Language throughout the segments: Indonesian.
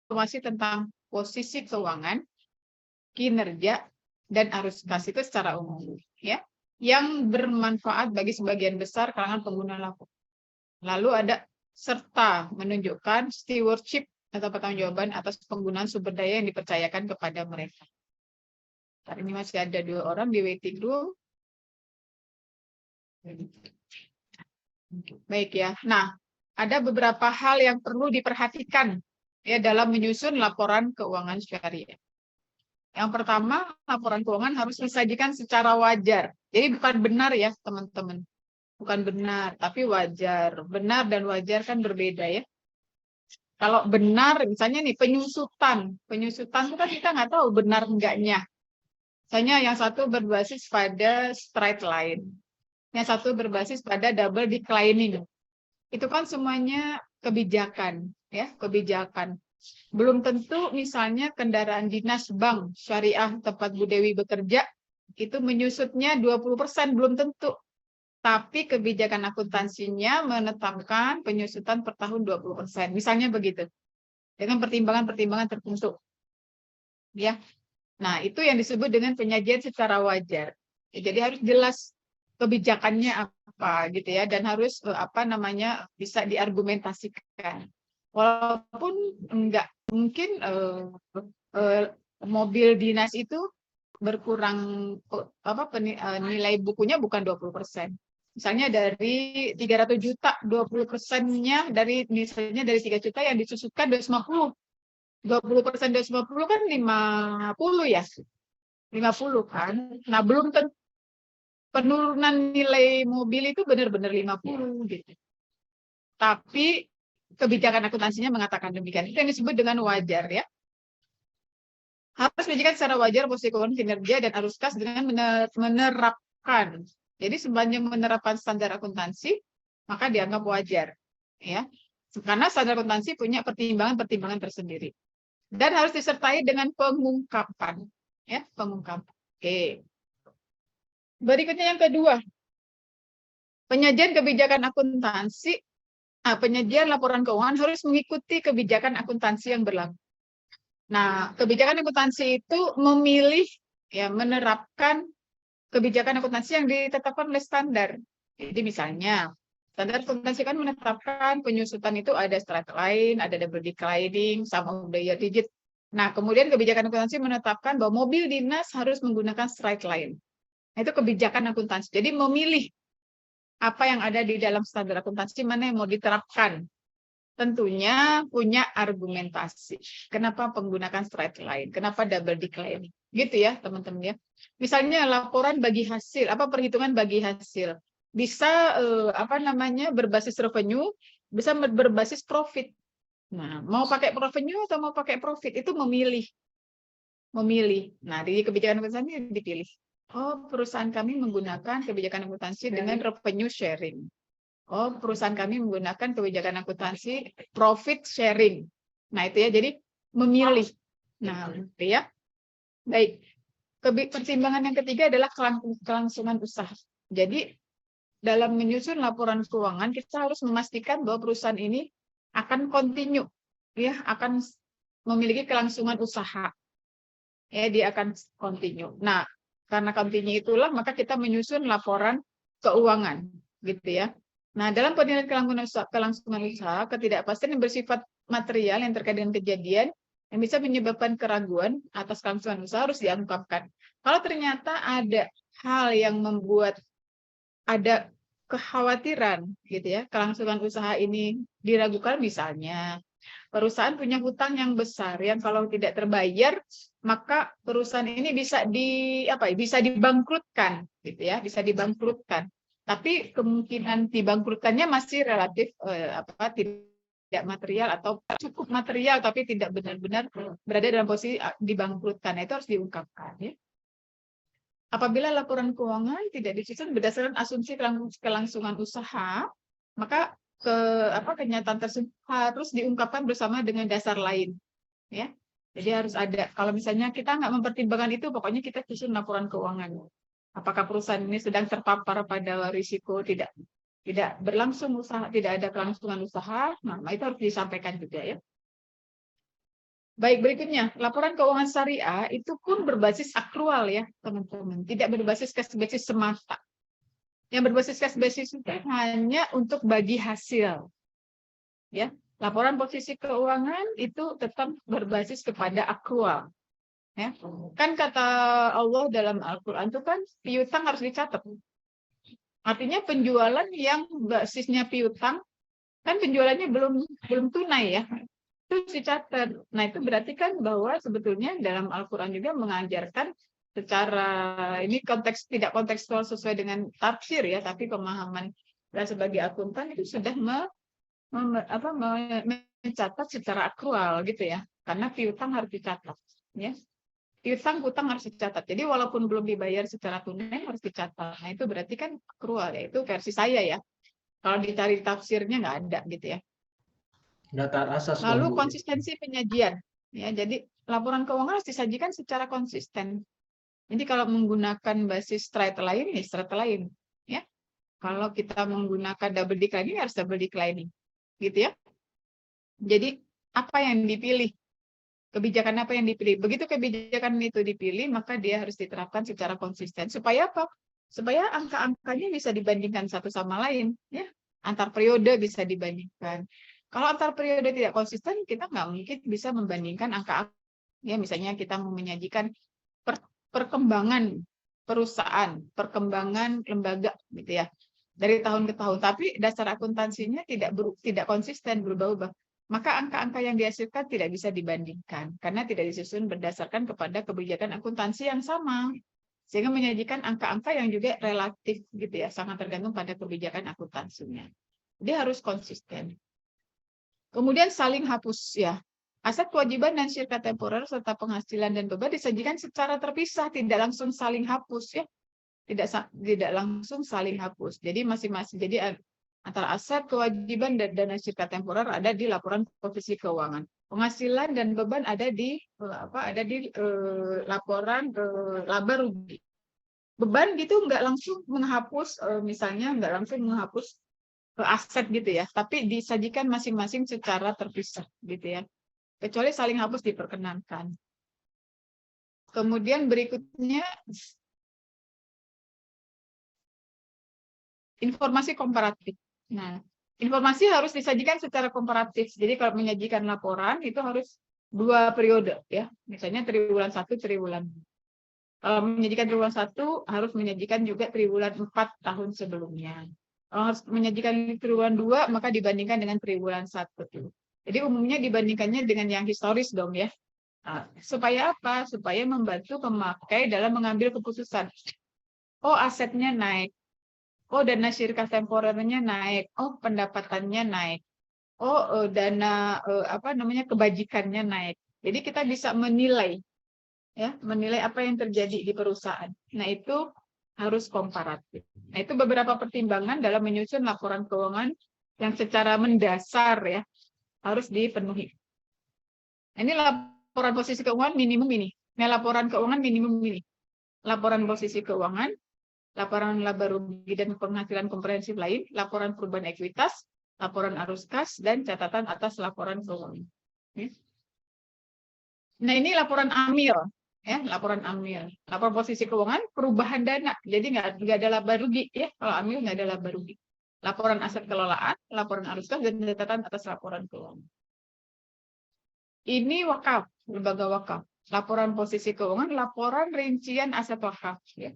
informasi tentang posisi keuangan, kinerja, dan arus kas itu secara umum, ya, yang bermanfaat bagi sebagian besar kalangan pengguna laporan. Lalu ada serta menunjukkan stewardship atau pertanggungjawaban atas penggunaan sumber daya yang dipercayakan kepada mereka. Saat ini masih ada 2 orang di waiting room. Baik ya. Nah, ada beberapa hal yang perlu diperhatikan ya dalam menyusun laporan keuangan syariah. Yang pertama, laporan keuangan harus disajikan secara wajar. Jadi bukan benar ya, teman-teman. Bukan benar, tapi wajar. Benar dan wajar kan berbeda ya. Kalau benar, misalnya nih penyusutan. Penyusutan itu kan kita nggak tahu benar enggaknya. Misalnya yang satu berbasis pada straight line. Yang satu berbasis pada double declining. Itu kan semuanya kebijakan, ya, kebijakan. Belum tentu misalnya kendaraan dinas bank syariah tempat Bu Dewi bekerja itu menyusutnya 20%, belum tentu. Tapi kebijakan akuntansinya menetapkan penyusutan per tahun 20%. Misalnya begitu. Dengan pertimbangan-pertimbangan tertentu. Ya. Nah, itu yang disebut dengan penyajian secara wajar. Ya, jadi harus jelas kebijakannya apa gitu ya, dan harus bisa diargumentasikan. Walaupun enggak mungkin mobil dinas itu berkurang nilai bukunya bukan 20%. Misalnya dari 300 juta, 20%-nya dari misalnya dari 3 juta yang disusutkan 250. 20% 250 kan 50 ya. 50 kan. Nah, belum tentu penurunan nilai mobil itu benar-benar 50 gitu. Tapi kebijakan akuntansinya mengatakan demikian. Itu yang disebut dengan wajar ya. Harus disajikan secara wajar posisi keuangan, kinerja, dan arus kas dengan menerapkan. Jadi sebanyak menerapkan standar akuntansi, maka dianggap wajar. Ya. Karena standar akuntansi punya pertimbangan-pertimbangan tersendiri. Dan harus disertai dengan pengungkapan. Ya, pengungkapan. Oke. Berikutnya yang kedua. Penyajian kebijakan akuntansi, penyajian laporan keuangan harus mengikuti kebijakan akuntansi yang berlaku. Nah, kebijakan akuntansi itu memilih, ya, menerapkan kebijakan akuntansi yang ditetapkan oleh standar. Jadi misalnya, standar akuntansi kan menetapkan penyusutan itu ada straight line, ada double declining, sama daya digit. Nah, kemudian kebijakan akuntansi menetapkan bahwa mobil dinas harus menggunakan straight line. Nah, itu kebijakan akuntansi. Jadi memilih apa yang ada di dalam standar akuntansi, mana yang mau diterapkan. Tentunya punya argumentasi. Kenapa menggunakan straight line? Kenapa double declining? Gitu ya, teman-teman ya. Misalnya laporan bagi hasil, perhitungan bagi hasil. Bisa berbasis revenue, bisa berbasis profit. Nah, mau pakai revenue atau mau pakai profit itu memilih. Nah, di kebijakan akuntansi dipilih. Oh, perusahaan kami menggunakan kebijakan akuntansi dengan revenue sharing. Oh, perusahaan kami menggunakan kebijakan akuntansi profit sharing. Nah, itu ya, jadi memilih. Nah, itu ya. Baik. Pertimbangan yang ketiga adalah kelangsungan usaha. Jadi, dalam menyusun laporan keuangan, kita harus memastikan bahwa perusahaan ini akan continue, ya, akan memiliki kelangsungan usaha. Ya, dia akan continue. Nah, karena continue itulah, maka kita menyusun laporan keuangan, gitu ya. Nah, dalam penilaian kelangsungan usaha, ketidakpastian yang bersifat material yang terkait dengan kejadian yang bisa menyebabkan keraguan atas kelangsungan usaha harus diungkapkan. Kalau ternyata ada hal yang membuat ada kekhawatiran, gitu ya, kelangsungan usaha ini diragukan, misalnya perusahaan punya hutang yang besar yang kalau tidak terbayar, maka perusahaan ini bisa dibangkrutkan, gitu ya, bisa dibangkrutkan. Tapi kemungkinan dibangkrutkannya masih relatif tidak material atau cukup material tapi tidak benar-benar berada dalam posisi dibangkrutkan. Itu harus diungkapkan ya. Apabila laporan keuangan tidak disusun berdasarkan asumsi kelangsungan usaha, maka kenyataan tersebut harus diungkapkan bersama dengan dasar lain ya. Jadi harus ada, kalau misalnya kita nggak mempertimbangkan itu, pokoknya kita susun laporan keuangan. Apakah perusahaan ini sedang terpapar pada risiko tidak berlangsung usaha, tidak ada kelangsungan usaha, nah itu harus disampaikan juga ya. Baik, berikutnya, laporan keuangan syariah itu pun berbasis akrual ya, teman-teman. Tidak berbasis cash basis semata. Yang berbasis cash basis itu hanya untuk bagi hasil. Ya, laporan posisi keuangan itu tetap berbasis kepada akrual. Ya. Kan kata Allah dalam Al-Quran itu kan piutang harus dicatat. Artinya penjualan yang basisnya piutang, kan penjualannya belum tunai ya. Itu dicatat. Nah, itu berarti kan bahwa sebetulnya dalam Al-Quran juga mengajarkan secara ini konteks tidak kontekstual sesuai dengan tafsir ya, tapi pemahaman dan sebagai akuntan itu sudah mencatat secara akrual gitu ya, karena piutang harus dicatat ya. Piutang harus dicatat. Jadi walaupun belum dibayar secara tunai harus dicatat. Nah, itu berarti kan akrual ya. Itu versi saya ya. Kalau dicari tafsirnya nggak ada gitu ya. Data asas dong, Lalu Bu. konsistensi penyajian. Ya, jadi laporan keuangan harus disajikan secara konsisten. Jadi kalau menggunakan basis straight line, ya straight line. Ya. Kalau kita menggunakan double declining, harus double declining. Gitu ya. Jadi apa yang dipilih? Kebijakan apa yang dipilih? Begitu kebijakan itu dipilih, maka dia harus diterapkan secara konsisten. Supaya apa? Supaya angka-angkanya bisa dibandingkan satu sama lain. Ya. Antar periode bisa dibandingkan. Kalau antar periode tidak konsisten, kita nggak mungkin bisa membandingkan angka. Ya, misalnya kita mau menyajikan perkembangan perusahaan, perkembangan lembaga, gitu ya, dari tahun ke tahun. Tapi dasar akuntansinya tidak konsisten, berubah-ubah. Maka angka-angka yang dihasilkan tidak bisa dibandingkan karena tidak disusun berdasarkan kepada kebijakan akuntansi yang sama. Sehingga menyajikan angka-angka yang juga relatif, gitu ya, sangat tergantung pada kebijakan akuntansinya. Dia harus konsisten. Kemudian saling hapus ya. Aset kewajiban dan syarikat temporer serta penghasilan dan beban disajikan secara terpisah, tidak langsung saling hapus ya. Tidak langsung saling hapus. Jadi masing-masing. Jadi antara aset kewajiban dan dana syarikat temporer ada di laporan posisi keuangan. Penghasilan dan beban ada di laporan laba rugi. Beban gitu nggak langsung menghapus, misalnya nggak langsung menghapus aset gitu ya, tapi disajikan masing-masing secara terpisah gitu ya. Kecuali saling hapus diperkenankan. Kemudian berikutnya informasi komparatif. Nah, informasi harus disajikan secara komparatif. Jadi kalau menyajikan laporan itu harus 2 periode ya. Misalnya triwulan 1, triwulan 2. Kalau menyajikan triwulan 1 harus menyajikan juga triwulan 4 tahun sebelumnya. Kalau harus menyajikan triwulan 2 maka dibandingkan dengan triwulan 1. Jadi umumnya dibandingkannya dengan yang historis dong ya. Nah, supaya apa? Supaya membantu pemakai dalam mengambil keputusan. Oh, asetnya naik. Oh, dana syarikat temporernya naik. Oh, pendapatannya naik. Oh, dana kebajikannya naik. Jadi kita bisa menilai ya, menilai apa yang terjadi di perusahaan. Nah, itu harus komparatif. Nah, itu beberapa pertimbangan dalam menyusun laporan keuangan yang secara mendasar ya harus dipenuhi. Ini laporan posisi keuangan minimum ini. Nah, laporan keuangan minimum ini. Laporan posisi keuangan, laporan laba rugi dan penghasilan komprehensif lain, laporan perubahan ekuitas, laporan arus kas, dan catatan atas laporan keuangan. Nah, ini laporan AMIL. Ya, laporan AMIL. Laporan posisi keuangan, perubahan dana. Jadi nggak ada laba rugi. Ya, kalau AMIL nggak ada laba rugi. Laporan aset kelolaan, laporan arus kas, dan catatan atas laporan keuangan. Ini wakaf, lembaga wakaf. Laporan posisi keuangan, laporan rincian aset wakaf. Ya.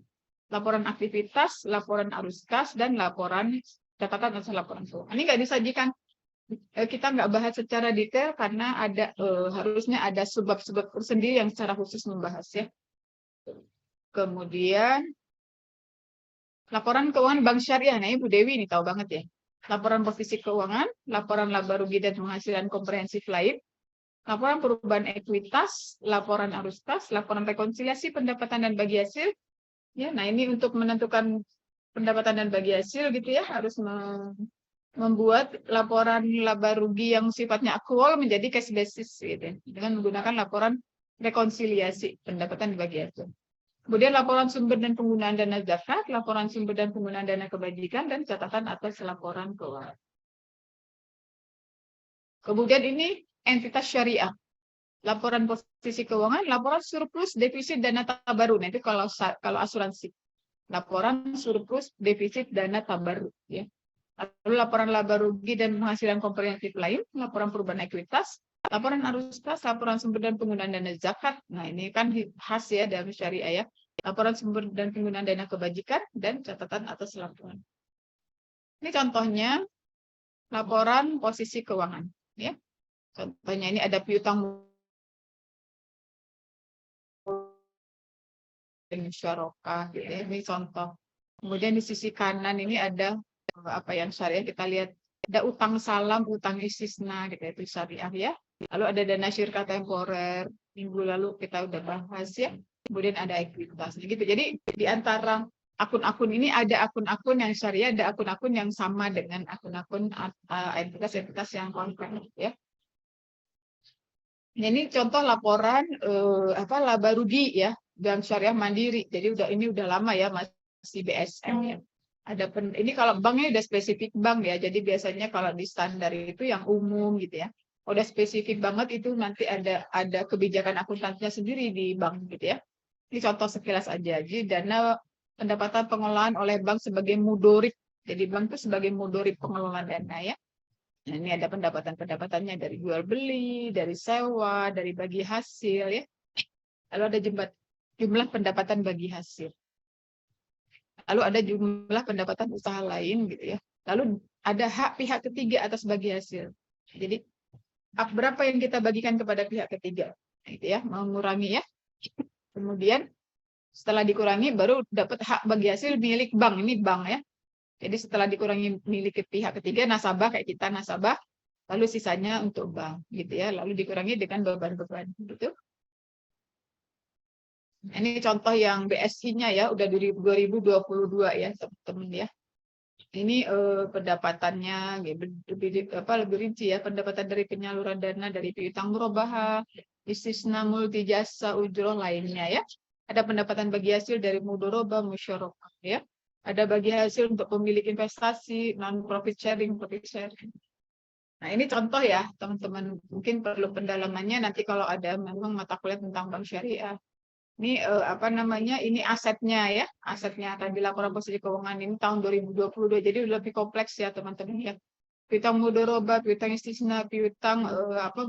Laporan aktivitas, laporan arus kas, dan laporan catatan atas laporan keuangan. Ini nggak disajikan. Kita nggak bahas secara detail karena ada harusnya ada sebab-sebab tersendiri yang secara khusus membahas ya. Kemudian laporan keuangan bank syariah. Nah, Ibu Dewi ini tahu banget ya. Laporan posisi keuangan, laporan laba rugi dan penghasilan komprehensif lain, laporan perubahan ekuitas, laporan arus kas, laporan rekonsiliasi pendapatan dan bagi hasil. Ya, nah ini untuk menentukan pendapatan dan bagi hasil gitu ya, harus membuat laporan laba rugi yang sifatnya akrual menjadi cash basis gitu, dengan menggunakan laporan rekonsiliasi pendapatan dan bagi hasil. Kemudian laporan sumber dan penggunaan dana zakat, laporan sumber dan penggunaan dana kebajikan, dan catatan atas laporan keuangan. Kemudian ini entitas syariah. laporan posisi keuangan, laporan surplus defisit dana tabarut. Nah, itu kalau asuransi. Laporan surplus defisit dana tabarut ya. Lalu laporan laba rugi dan penghasilan komprehensif lain, laporan perubahan ekuitas, laporan arus kas, laporan sumber dan penggunaan dana zakat. Nah, ini kan khas ya dalam syariah ya. Laporan sumber dan penggunaan dana kebajikan dan catatan atas laporan. Ini contohnya laporan posisi keuangan ya. Contohnya ini ada piutang musyarakah gitu ya. Ini contoh. Kemudian di sisi kanan ini ada apa yang syariah, kita lihat ada utang salam, utang istisna gitu, itu syariah ya. Lalu ada dana syirka temporer, minggu lalu kita udah bahas ya. Kemudian ada ekuitas gitu. Jadi di antara akun-akun ini ada akun-akun yang syariah, ada akun-akun yang sama dengan akun-akun ekuitas yang konkret ya. Ini contoh laporan laba rugi ya, Bank Syariah Mandiri. Jadi ini udah lama ya, masih BSM ya. Ini kalau banknya udah spesifik bank ya. Jadi biasanya kalau di standar itu yang umum gitu ya. Udah spesifik banget itu nanti ada kebijakan akuntansinya sendiri di bank gitu ya. Ini contoh sekilas aja. Jadi dana pendapatan pengelolaan oleh bank sebagai mudorib. Jadi bank itu sebagai mudorib pengelolaan dana ya. Nah, ini ada pendapatan-pendapatannya dari jual beli, dari sewa, dari bagi hasil ya. Lalu ada jumlah pendapatan bagi hasil. Lalu ada jumlah pendapatan usaha lain gitu ya. Lalu ada hak pihak ketiga atas bagi hasil. Jadi hak berapa yang kita bagikan kepada pihak ketiga? Gitu ya, mengurangi ya. Kemudian setelah dikurangi baru dapat hak bagi hasil milik bank. Ini bank ya. Jadi setelah dikurangi milik pihak ketiga, nasabah kayak kita nasabah, lalu sisanya untuk bank gitu ya. Lalu dikurangi dengan beban-beban gitu. Ini contoh yang BSI-nya ya, udah 2022 ya teman-teman ya. Ini pendapatannya lebih rinci ya, pendapatan dari penyaluran dana dari piutang murabahah, istisna, multi jasa, ujroh lainnya ya. Ada pendapatan bagi hasil dari mudoroba, musyarakah ya. Ada bagi hasil untuk pemilik investasi, non profit sharing, profit sharing. Nah, ini contoh ya, teman-teman. Mungkin perlu pendalamannya nanti kalau ada memang mata kuliah tentang bank syariah. Ini ini asetnya ya, asetnya tadi laporan posisi keuangan ini tahun 2022. Jadi lebih kompleks ya, teman-teman ya. Piutang mudoroba, piutang istisna, piutang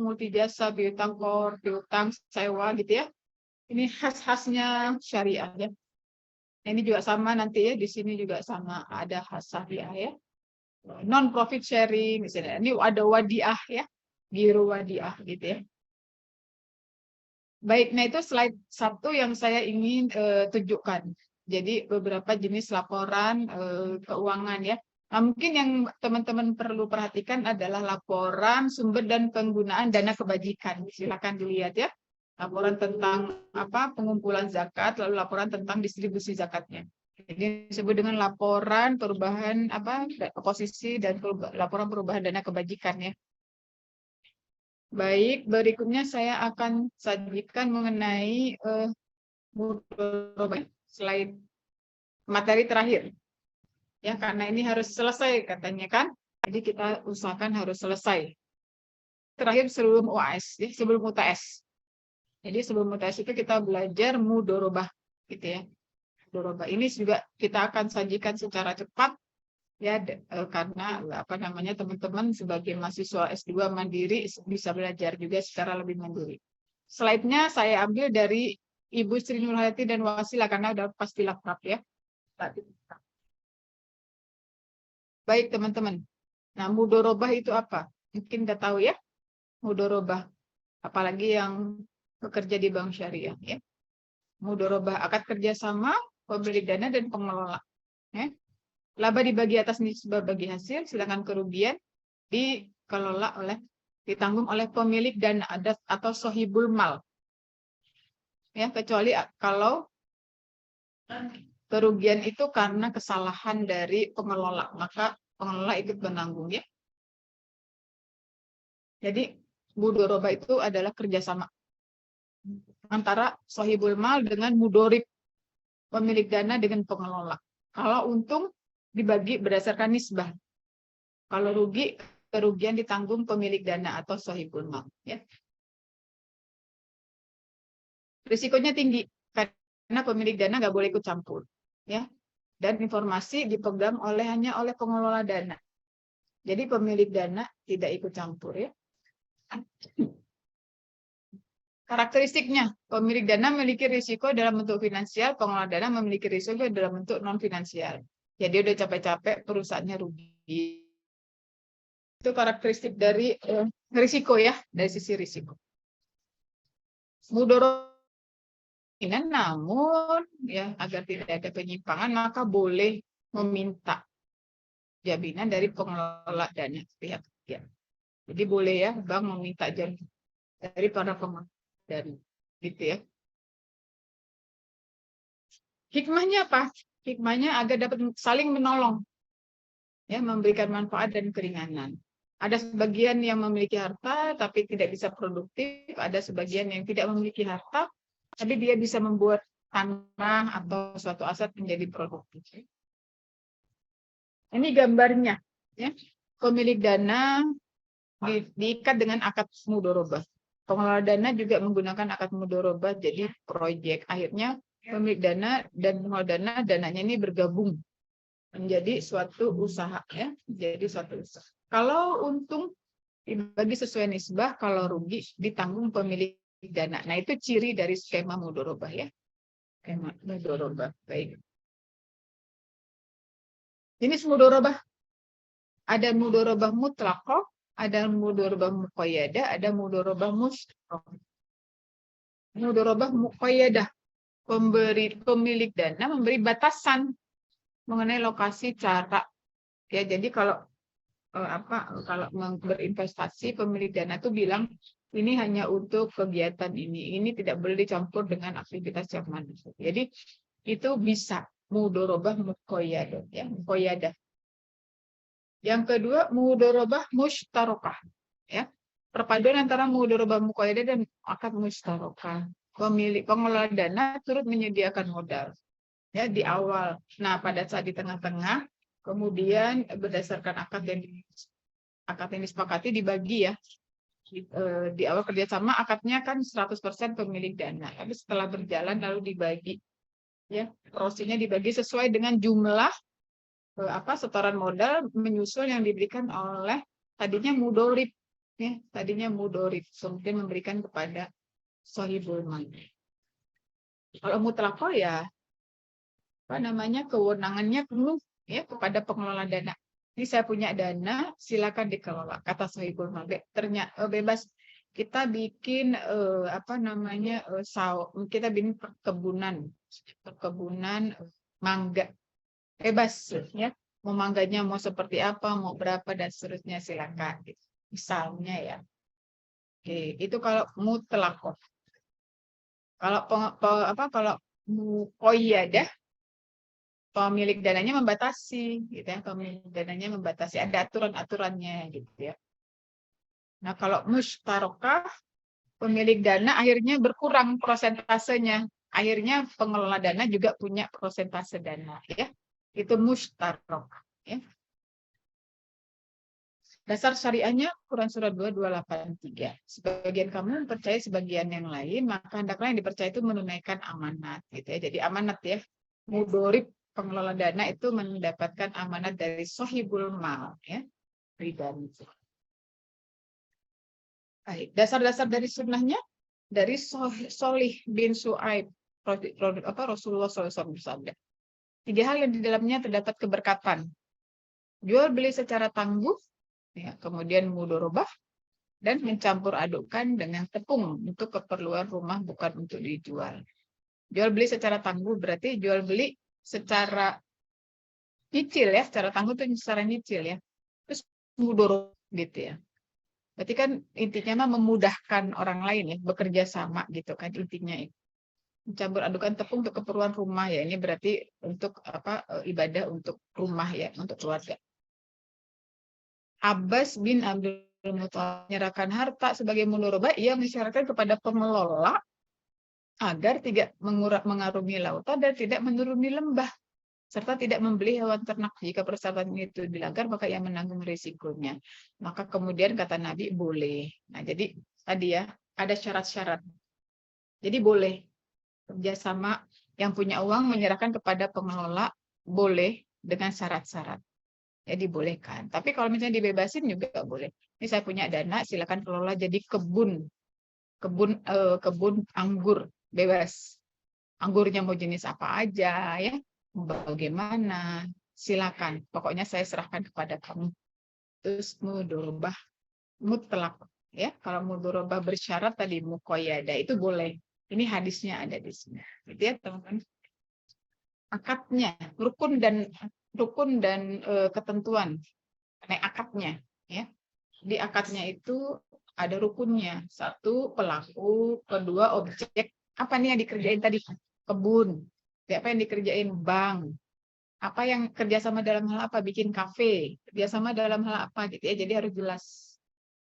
multi jasa, piutang core, piutang sewa gitu ya. Ini khas-khasnya syariah ya. Ini juga sama nanti ya, di sini juga sama ada khas syariah ya. Non profit sharing misalnya. Ini ada wadiah ya, giro wadiah gitu ya. Baik, nah itu slide 1 yang saya ingin tunjukkan. Jadi beberapa jenis laporan keuangan ya. Nah, mungkin yang teman-teman perlu perhatikan adalah laporan sumber dan penggunaan dana kebajikan. Silakan dilihat ya. Laporan tentang pengumpulan zakat, lalu laporan tentang distribusi zakatnya. Jadi disebut dengan laporan perubahan posisi dan laporan perubahan dana kebajikan ya. Baik, berikutnya saya akan sajikan mengenai slide materi terakhir. Ya, karena ini harus selesai katanya kan. Jadi kita usahakan harus selesai. Terakhir sebelum UAS, ya, sebelum UTS. Jadi sebelum UTS itu kita belajar mudorobah gitu ya. Mudorobah ini juga kita akan sajikan secara cepat ya karena teman-teman sebagai mahasiswa S2 mandiri bisa belajar juga secara lebih mandiri. Slide-nya saya ambil dari Ibu Sri Nurhayati dan Wasila karena udah pasti lengkap ya. Baik teman-teman. Nah, mudorobah itu apa? Mungkin udah tahu ya. Mudorobah, apalagi yang bekerja di bank syariah ya. Mudorobah akad kerjasama pemilik dana dan pengelola. Ya. Laba dibagi atas nisbah bagi hasil, sedangkan kerugian ditanggung oleh pemilik dana adat atau sohibul mal. Ya, kecuali kalau kerugian itu karena kesalahan dari pengelola, maka pengelola ikut menanggung ya. Jadi mudorobah itu adalah kerjasama antara sohibul mal dengan mudorib, pemilik dana dengan pengelola. Kalau untung dibagi berdasarkan nisbah. Kalau rugi, kerugian ditanggung pemilik dana atau sohibul mal. Ya. risikonya tinggi karena pemilik dana nggak boleh ikut campur, ya. Dan informasi dipegang hanya oleh pengelola dana. Jadi pemilik dana tidak ikut campur, ya. Karakteristiknya, pemilik dana memiliki risiko dalam bentuk finansial, pengelola dana memiliki risiko dalam bentuk non finansial. Jadi udah capek-capek perusahaannya rugi. Itu karakteristik dari risiko, ya, dari sisi risiko. Mudoro, namun ya agar tidak ada penyimpangan maka boleh meminta jaminan dari pengelola dana pihak ketiga. Jadi boleh, ya, bank meminta jaminan dari para pengelola dana, gitu, ya. Hikmahnya apa? Hikmahnya agar dapat saling menolong, ya, memberikan manfaat dan keringanan. Ada sebagian yang memiliki harta tapi tidak bisa produktif, ada sebagian yang tidak memiliki harta tapi dia bisa membuat tanah atau suatu aset menjadi produktif. Ini gambarnya, ya. Pemilik dana diikat dengan akad mudharabah. Pengelola dana juga menggunakan akad mudharabah jadi proyek. Akhirnya pemilik dana dan pengelola dana, dananya ini bergabung menjadi suatu usaha, ya. Jadi suatu usaha. Kalau untung dibagi sesuai nisbah, kalau rugi ditanggung pemilik dana. Nah, itu ciri dari skema mudharabah, ya. Skema mudharabah. Baik. Jenis mudharabah, ada mudharabah mutlaqah, ada mudharabah muqayyadah, ada mudharabah musytarah. Mudharabah muqayyadah, pemilik dana memberi batasan mengenai lokasi, cara, ya. Jadi kalau kalau berinvestasi, pemilik dana tuh bilang ini hanya untuk kegiatan ini tidak boleh dicampur dengan aktivitas yang mana. Jadi itu bisa mudharabah muqayyadah, ya, muqayyadah. Yang kedua, mudharabah musytarakah, ya. Perpaduan antara mudharabah muqayyadah dan akad musytarakah. Pengelola dana turut menyediakan modal, ya, di awal. Nah, pada saat di tengah-tengah, kemudian berdasarkan akad yang disepakati dibagi, ya. Di awal kerjasama akadnya kan 100% pemilik dana, tapi setelah berjalan lalu dibagi, ya. Porsinya dibagi sesuai dengan jumlah setoran modal menyusul yang diberikan oleh tadinya mudorib, ya. Tadinya mudorib, kemudian memberikan kepada sohibul mal. Kalau mutlaqah, ya, kewenangannya penuh, ya, kepada pengelola dana. Ini saya punya dana, silakan dikelola, kata sohibul mal. Ternyata bebas. Kita bikin kita bikin perkebunan mangga, bebas, ya. Mau mangganya mau seperti apa, mau berapa dan seterusnya silakan. Misalnya, ya. Oke, itu kalau mutlaqah. Kalau muqayyadah, pemilik dananya membatasi, gitu, ya. Pemilik dananya membatasi, ada aturan-aturannya, gitu, ya. Nah, kalau musytarakah, pemilik dana akhirnya berkurang prosentasenya. Akhirnya pengelola dana juga punya prosentase dana, ya. Itu musytarakah, ya. Dasar syariahnya Quran Surah 283. Sebagian kamu percaya sebagian yang lain, maka hendaklah yang dipercaya itu menunaikan amanat, gitu, ya. Jadi amanat, ya. Mudorib, pengelola dana itu mendapatkan amanat dari sohibul mal, ya. Ridani. Baik, dasar-dasar dari sunnahnya dari Solih bin Su'aib, Rasulullah SAW bersabda. 3 hal yang di dalamnya terdapat keberkatan. Jual beli secara tangguh, ya, kemudian mudharabah, dan mencampur adukkan dengan tepung untuk keperluan rumah, bukan untuk dijual. Jual beli secara tangguh berarti jual beli secara nyicil, ya, secara tangguh itu secara nyicil, ya. Terus mudharabah, gitu, ya. Berarti kan intinya memudahkan orang lain, ya, bekerja sama, gitu kan intinya itu. Mencampur adukan tepung untuk keperluan rumah, ya, ini berarti untuk ibadah untuk rumah, ya, untuk keluarga. Abbas bin Abdul Muthalib menyerahkan harta sebagai mudharabah, ia mensyaratkan kepada pengelola agar tidak mengarungi lautan dan tidak menuruni lembah, serta tidak membeli hewan ternak. Jika persyaratan itu dilanggar, maka ia menanggung risikonya. Maka kemudian kata Nabi, boleh. Nah, jadi tadi, ya, ada syarat-syarat. Jadi boleh. kerjasama yang punya uang menyerahkan kepada pengelola boleh dengan syarat-syarat. Ya dibolehkan. Tapi kalau misalnya dibebasin juga nggak boleh. Ini saya punya dana, silakan kelola jadi kebun anggur bebas. Anggurnya mau jenis apa aja ya, bagaimana, silakan. Pokoknya saya serahkan kepada kamu. Terus mudorobah mutlak ya. Kalau mudorobah bersyarat tadi muqayyada itu boleh. Ini hadisnya ada di sini. Gitu ya teman-teman. Akadnya, rukun dan ketentuan. Akadnya ya. Di akadnya itu ada rukunnya. Satu, pelaku. Kedua, objek. Apa nih yang dikerjain tadi? Kebun. Apa yang dikerjain? Bank. Apa yang kerjasama dalam hal apa? Bikin kafe. Kerjasama dalam hal apa gitu ya. Jadi harus jelas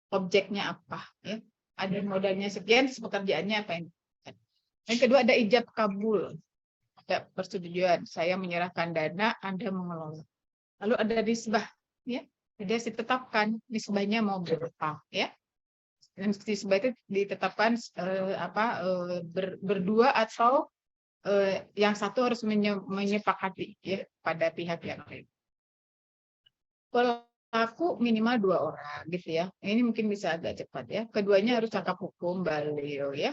objeknya apa. Ya. Ada modalnya sekian, pekerjaannya apa yang. Yang kedua ada ijab kabul. Ada persetujuan. Saya menyerahkan dana, Anda mengelola. Lalu ada nisbah. Ya. Jadi ditetapkan nisbahnya mau berapa. Ya. Dan nisbah itu ditetapkan berdua atau yang satu harus menyepakati ya pada pihak yang lain. Pelaku minimal 2 orang gitu ya. Ini mungkin bisa agak cepat ya. Keduanya harus cakap hukum beliau ya.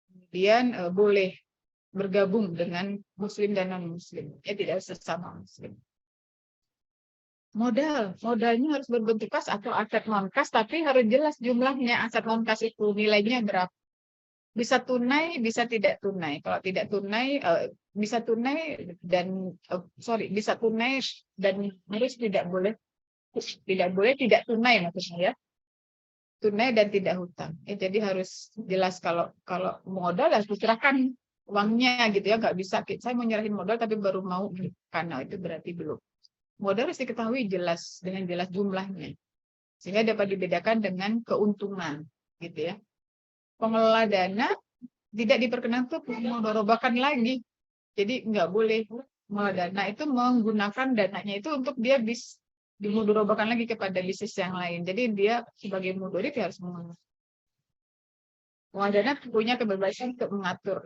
Kemudian boleh bergabung dengan muslim dan non muslim. Ya tidak sesama muslim. Modalnya harus berbentuk kas atau aset non kas, tapi harus jelas jumlahnya. Aset non kas itu nilainya berapa. Bisa tunai, bisa tidak tunai. Kalau tidak tunai, bisa tunai bisa tunai dan harus tidak boleh tidak tunai maksudnya ya. Tunai dan tidak hutang. Jadi harus jelas kalau modal harus diserahkan uangnya gitu ya. Nggak bisa saya mau nyerahin modal tapi baru mau karena itu berarti belum. Modal harus diketahui dengan jelas jumlahnya. Sehingga dapat dibedakan dengan keuntungan gitu ya. Pengelola dana tidak diperkenankan untuk mudorobakan lagi. Jadi nggak boleh pengelola dana itu menggunakan dananya itu untuk dia dimudorobakan lagi kepada bisnis yang lain. Jadi dia sebagai mudorib harus mengatur. Pengelola dana punya kebebasan untuk mengatur.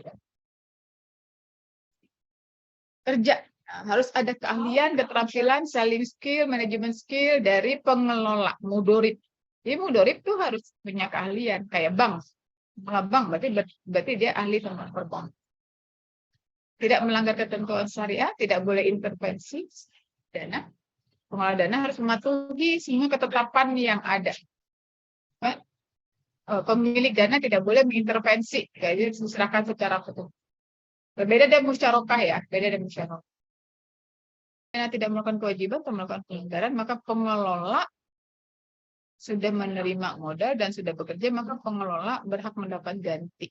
Kerja. Harus ada keahlian, keterampilan, selling skill, manajemen skill dari pengelola mudorib. Jadi mudorib tuh harus punya keahlian kayak bank. Bank berarti dia ahli tentang perbankan. Tidak melanggar ketentuan syariah, tidak boleh intervensi dana. Pengelola dana harus mematuhi semua ketetapan yang ada. Pemilik dana tidak boleh mengintervensi, jadi diserahkan secara penuh. Berbeda dengan musyarakah ya, beda dengan musyarakah. Dana tidak melakukan kewajiban atau melakukan pelanggaran, maka pengelola sudah menerima modal dan sudah bekerja, maka pengelola berhak mendapat ganti.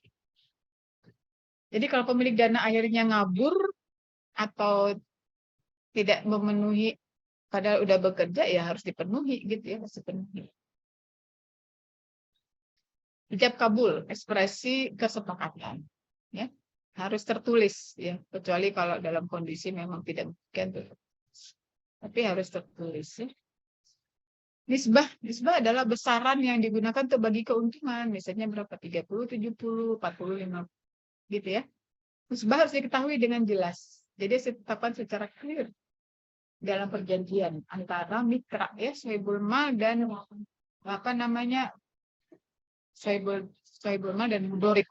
Jadi kalau pemilik dana akhirnya ngabur atau tidak memenuhi padahal udah bekerja ya harus dipenuhi gitu ya, harus dipenuhi. Ijab kabul, ekspresi kesepakatan ya. Harus tertulis ya, kecuali kalau dalam kondisi memang tidak mungkin. Tapi harus tertulis ya. Nisbah adalah besaran yang digunakan untuk bagi keuntungan, misalnya berapa 30, 70, 40, 50 gitu ya. Nisbah harus diketahui dengan jelas. Jadi ditetapkan secara clear dalam perjanjian antara mitra ya, sohibul mal dan sohibul mal dan mudorib.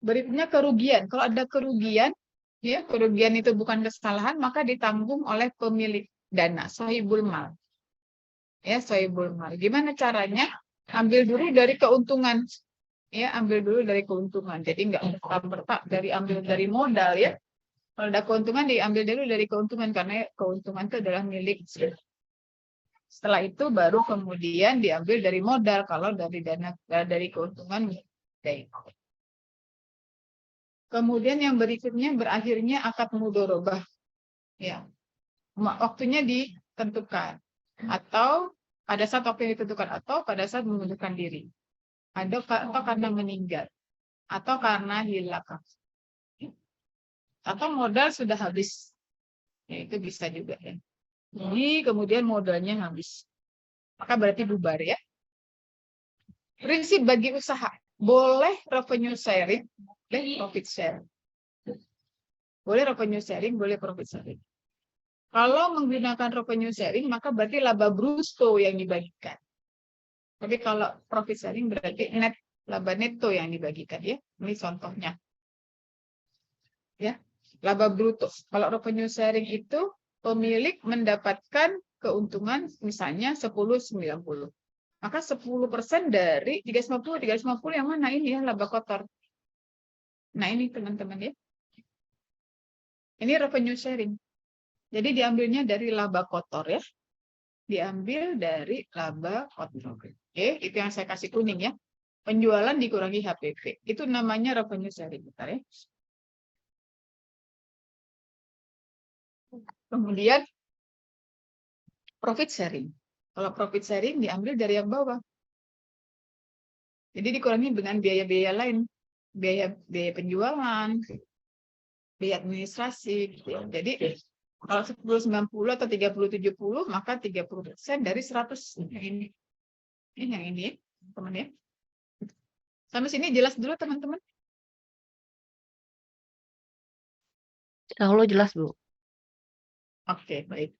Berikutnya kerugian. Kalau ada kerugian, ya kerugian itu bukan kesalahan, maka ditanggung oleh pemilik dana, sohibul mal. Ya, sohibul mal. Gimana caranya? Ambil dulu dari keuntungan. Ya, ambil dulu dari keuntungan. Jadi nggak ambil dari modal ya. Kalau ada keuntungan diambil dulu dari keuntungan karena keuntungan itu adalah milik. Setelah itu baru kemudian diambil dari modal kalau dari keuntungan. Kemudian yang berikutnya berakhirnya akad mudorobah. Ya. Waktunya ditentukan atau pada saat waktu yang ditentukan atau pada saat mengundurkan diri. Atau karena meninggal atau karena hilang. Atau modal sudah habis. Ya, itu bisa juga ya. Jadi kemudian modalnya habis. Maka berarti bubar ya. Prinsip bagi usaha. boleh revenue sharing, boleh profit share. Boleh revenue sharing, boleh profit sharing. Kalau menggunakan revenue sharing, maka berarti laba bruto yang dibagikan. Tapi kalau profit sharing berarti net, laba netto yang dibagikan ya. Ini contohnya. Ya, laba bruto. Kalau revenue sharing itu pemilik mendapatkan keuntungan misalnya 10,90. Maka 10% dari 350 yang mana ini ya laba kotor. Nah ini teman-teman ya. Ini revenue sharing. Jadi diambilnya dari laba kotor ya. Diambil dari laba kotor. Oke, itu yang saya kasih kuning ya. Penjualan dikurangi HPP. Itu namanya revenue sharing. Bentar ya. Kemudian profit sharing. Kalau profit sharing diambil dari yang bawah. Jadi dikurangi dengan biaya-biaya lain. Biaya penjualan, biaya administrasi. Gitu ya. Jadi kalau 10,90 atau 30,70 maka 30% dari 100. Yang ini. Ini yang ini, teman ya. Sampai sini jelas dulu teman-teman. Kalau jelas, Bu. Oke, baik.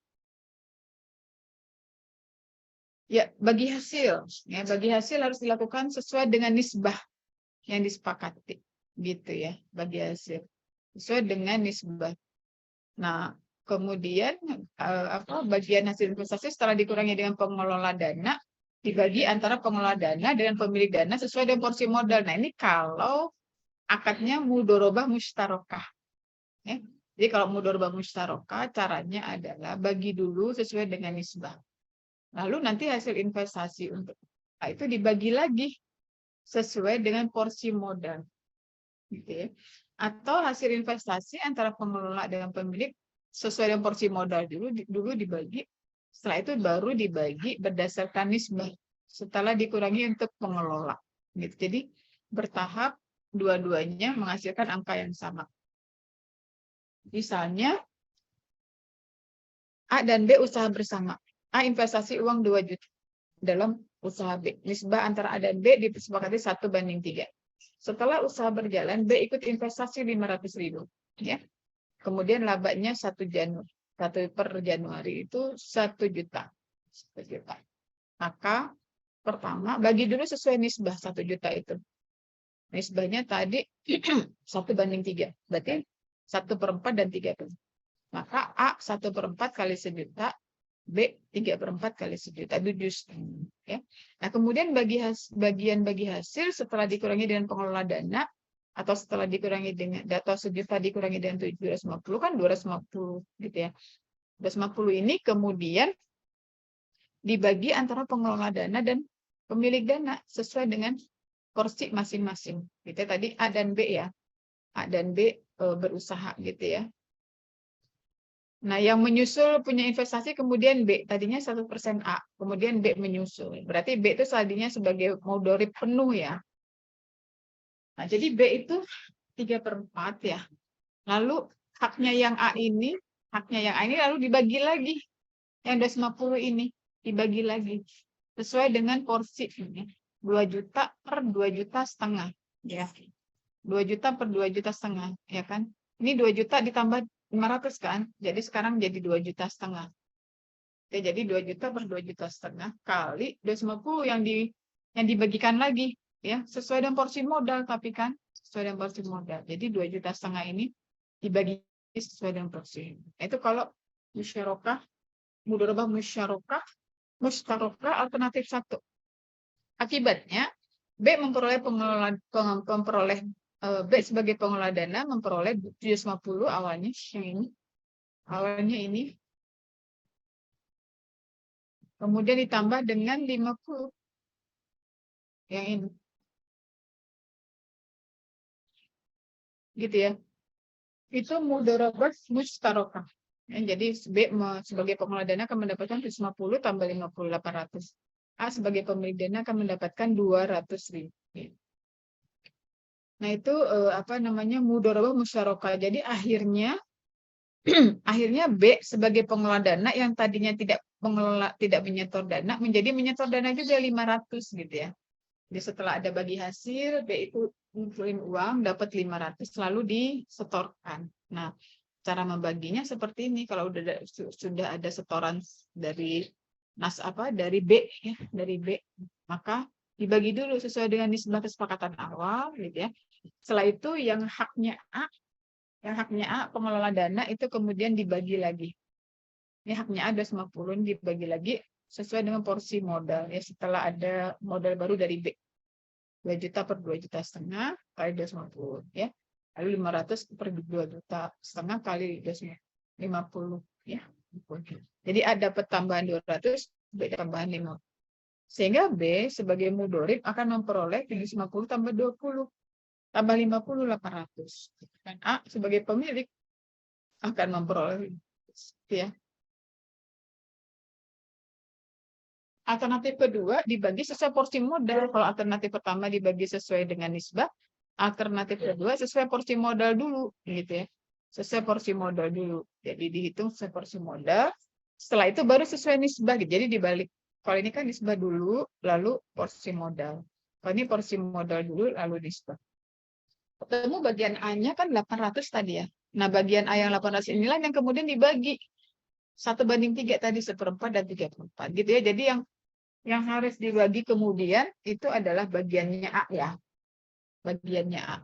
Ya, bagi hasil. Ya, bagi hasil harus dilakukan sesuai dengan nisbah yang disepakati. Gitu ya, bagi hasil. Sesuai dengan nisbah. Nah, kemudian bagian hasil investasi setelah dikurangi dengan pengelola dana, dibagi antara pengelola dana dengan pemilik dana sesuai dengan porsi modal. Nah, ini kalau akadnya mudorobah mustarokah. Ya. Jadi kalau mudorobah mustarokah, caranya adalah bagi dulu sesuai dengan nisbah. Lalu nanti hasil investasi untuk itu dibagi lagi sesuai dengan porsi modal. Gitu ya. Atau hasil investasi antara pengelola dengan pemilik sesuai dengan porsi modal dulu dibagi. Setelah itu baru dibagi berdasarkan nisbah setelah dikurangi untuk pengelola. Gitu. Jadi bertahap dua-duanya menghasilkan angka yang sama. Misalnya A dan B usaha bersama. A investasi uang 2 juta dalam usaha B. Nisbah antara A dan B disepakati 1:3. Setelah usaha berjalan, B ikut investasi 500.000. Ya. Kemudian labanya 1 per Januari itu 1 juta. 1 juta. Maka pertama, bagi dulu sesuai nisbah 1 juta itu. Nisbahnya tadi 1:3. Berarti 1/4 dan 3/4. Maka A 1/4 kali 1 juta, B 3/4 kali 1 juta, 7,5. Ya. Nah, kemudian bagian bagi hasil setelah dikurangi dengan pengelola dana, atau setelah dikurangi dengan data 1 juta dikurangi dengan 750 kan 250 gitu ya. 250 ini kemudian dibagi antara pengelola dana dan pemilik dana sesuai dengan porsi masing-masing. Gitu ya. Tadi A dan B ya. A dan B berusaha gitu ya. Nah, yang menyusul punya investasi kemudian B. Tadinya 1% A, kemudian B menyusul. Berarti B itu saldinya sebagai mudorib penuh ya. Nah, jadi B itu 3/4 ya. Lalu haknya yang A ini lalu dibagi lagi. Yang 250 ini dibagi lagi. Sesuai dengan porsi ini. 2 juta per 2,5 juta. Ya. 2 juta per 2,5 juta, ya kan? Ini 2 juta ditambah 500 kan? Jadi sekarang jadi 2,5 juta. Ya, jadi 2 juta per 2,5 juta kali 250 yang dibagikan lagi ya, sesuai dengan porsi modal tapi kan sesuai dengan porsi modal. Jadi 2,5 juta ini dibagi sesuai dengan porsi. Itu kalau musyarakah, mudharabah musyarakah, alternatif 1. Akibatnya B B sebagai pengelola dana memperoleh 750 awalnya yang ini. Awalnya ini. Kemudian ditambah dengan 50 yang ini. Gitu ya. Itu mudharabah mustarokah. Ya, jadi B sebagai pengelola dana akan mendapatkan 750 tambah 50 800. A sebagai pemilik dana akan mendapatkan 200.000. Nah, itu mudharabah musyarakah. Jadi akhirnya B sebagai pengelola dana yang tadinya tidak menyetor dana menjadi menyetor dana juga 500 gitu ya. Jadi setelah ada bagi hasil, B itu ngumpulin uang, dapat 500, lalu disetorkan. Nah, cara membaginya seperti ini. Kalau sudah ada setoran dari dari B ya, dari B, maka dibagi dulu sesuai dengan nisbah kesepakatan awal, gitu ya. Setelah itu yang haknya A, pengelola dana itu kemudian dibagi lagi. Ini haknya A 250 dibagi lagi sesuai dengan porsi modal ya, setelah ada modal baru dari B. 2 juta per 2,5 juta kali 250 ya. Lalu 500 per 2,5 juta kali 250 ya. Jadi ada tambahan 200, B tambahan 50. Sehingga B sebagai mudorib akan memperoleh 750 tambah 20 tambah 50 800. Dan A sebagai pemilik akan memperoleh ya. Alternatif kedua dibagi sesuai porsi modal. Kalau alternatif pertama dibagi sesuai dengan nisbah, alternatif kedua sesuai porsi modal dulu, gitu ya. Sesuai porsi modal dulu. Jadi dihitung sesuai porsi modal. Setelah itu baru sesuai nisbah. Gitu. Jadi dibalik. Kalau ini kan nisbah dulu, lalu porsi modal. Kalau ini porsi modal dulu, lalu nisbah. Ketemu bagian A-nya kan 800 tadi ya. Nah, bagian A yang 800 inilah yang kemudian dibagi 1/3 tadi, 1/4 dan 3/4 gitu ya. Jadi yang harus dibagi kemudian itu adalah bagiannya A ya. Bagiannya A.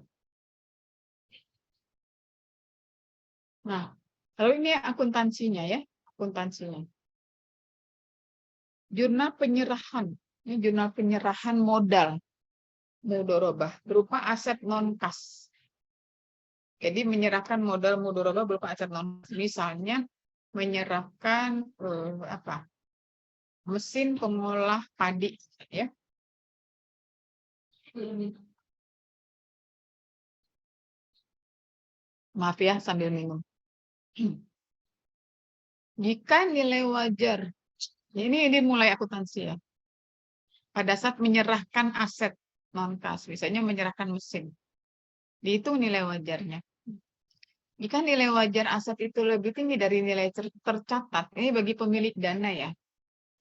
Nah, lalu ini akuntansinya ya. Akuntansinya. Jurnal penyerahan. Ini jurnal penyerahan modal. Mudorobah. Berupa aset non-kas. Jadi menyerahkan modal mudorobah berupa aset non-kas. Misalnya menyerahkan mesin pengolah padi ya. Maaf ya sambil minum. Jika nilai wajar, ini mulai akuntansi ya. Pada saat menyerahkan aset non-kas, misalnya menyerahkan mesin, dihitung nilai wajarnya. Jika nilai wajar aset itu lebih tinggi dari nilai tercatat, ini bagi pemilik dana ya.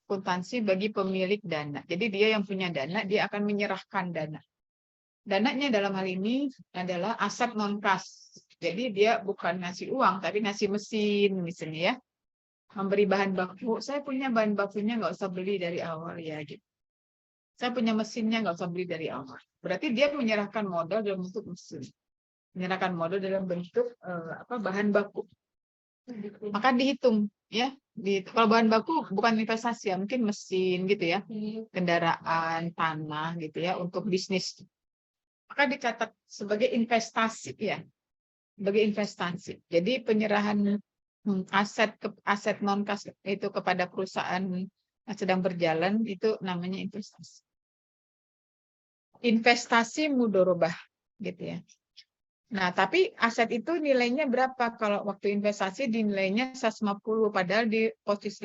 Akuntansi bagi pemilik dana. Jadi dia yang punya dana, dia akan menyerahkan dana. Dananya dalam hal ini adalah aset non-kas. Jadi dia bukan ngasih uang, tapi ngasih mesin misalnya ya. Memberi bahan baku, saya punya bahan bakunya nggak usah beli dari awal ya gitu. Saya punya mesinnya nggak usah beli dari awal. Berarti dia menyerahkan modal dalam bentuk mesin. Menyerahkan modal dalam bentuk bahan baku. Maka dihitung ya. Kalau bahan baku bukan investasi ya, mungkin mesin gitu ya. Kendaraan, tanah gitu ya untuk bisnis. Maka dicatat sebagai investasi ya. Sebagai investasi. Jadi penyerahan aset non-kas itu kepada perusahaan yang sedang berjalan itu namanya investasi. Investasi mudorobah gitu ya. Nah, tapi aset itu nilainya berapa? Kalau waktu investasi dinilainya 150, padahal di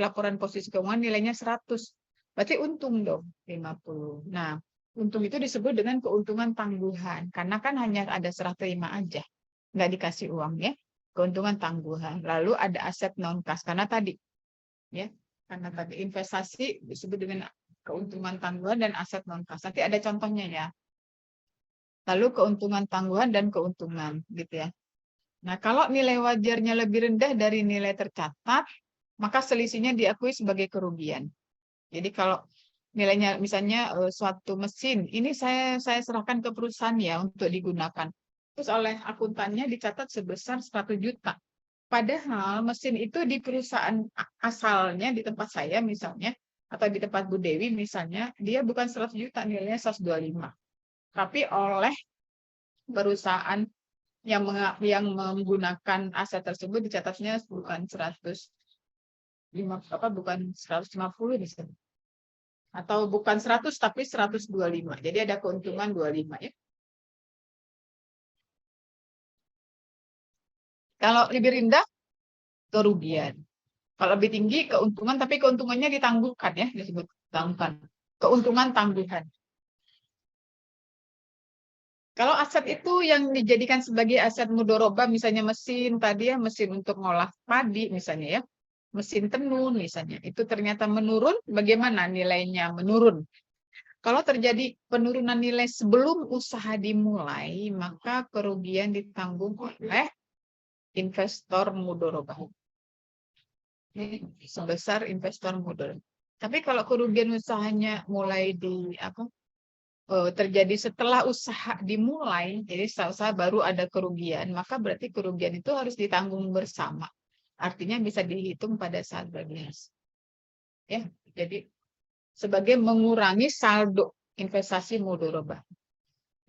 laporan posisi keuangan nilainya 100. Berarti untung dong 50. Nah, untung itu disebut dengan keuntungan tangguhan karena kan hanya ada serah terima aja. Nggak dikasih uang ya. Keuntungan tangguhan. Lalu ada aset non-kas karena tadi ya, karena tadi investasi disebut dengan keuntungan tangguhan dan aset non-kas. Nanti ada contohnya ya. Lalu keuntungan tangguhan dan keuntungan gitu ya. Nah, kalau nilai wajarnya lebih rendah dari nilai tercatat, maka selisihnya diakui sebagai kerugian. Jadi kalau nilainya misalnya suatu mesin, ini saya serahkan ke perusahaan ya untuk digunakan. Terus oleh akuntannya dicatat sebesar 100 juta. Padahal mesin itu di perusahaan asalnya di tempat saya misalnya, atau di tempat Bu Dewi misalnya, dia bukan 100 juta, nilainya 125. Tapi oleh perusahaan yang menggunakan aset tersebut dicatatnya bukan 150 misalnya. Atau bukan 100 tapi 125. Jadi ada keuntungan 25 ya. Kalau lebih rendah kerugian. Kalau lebih tinggi keuntungan tapi keuntungannya ditangguhkan ya, disebut tangguhan. Keuntungan tangguhan. Kalau aset itu yang dijadikan sebagai aset mudorobah, misalnya mesin tadi ya, mesin untuk ngolah padi misalnya ya, mesin tenun misalnya, itu ternyata menurun, bagaimana nilainya menurun? Kalau terjadi penurunan nilai sebelum usaha dimulai, maka kerugian ditanggung oleh investor mudharabah. Ini sebesar investor mudharabah. Tapi kalau kerugian usahanya mulai terjadi setelah usaha dimulai, jadi setelah usaha baru ada kerugian, maka berarti kerugian itu harus ditanggung bersama. Artinya bisa dihitung pada saat bagi hasil. Ya, jadi sebagai mengurangi saldo investasi mudharabah.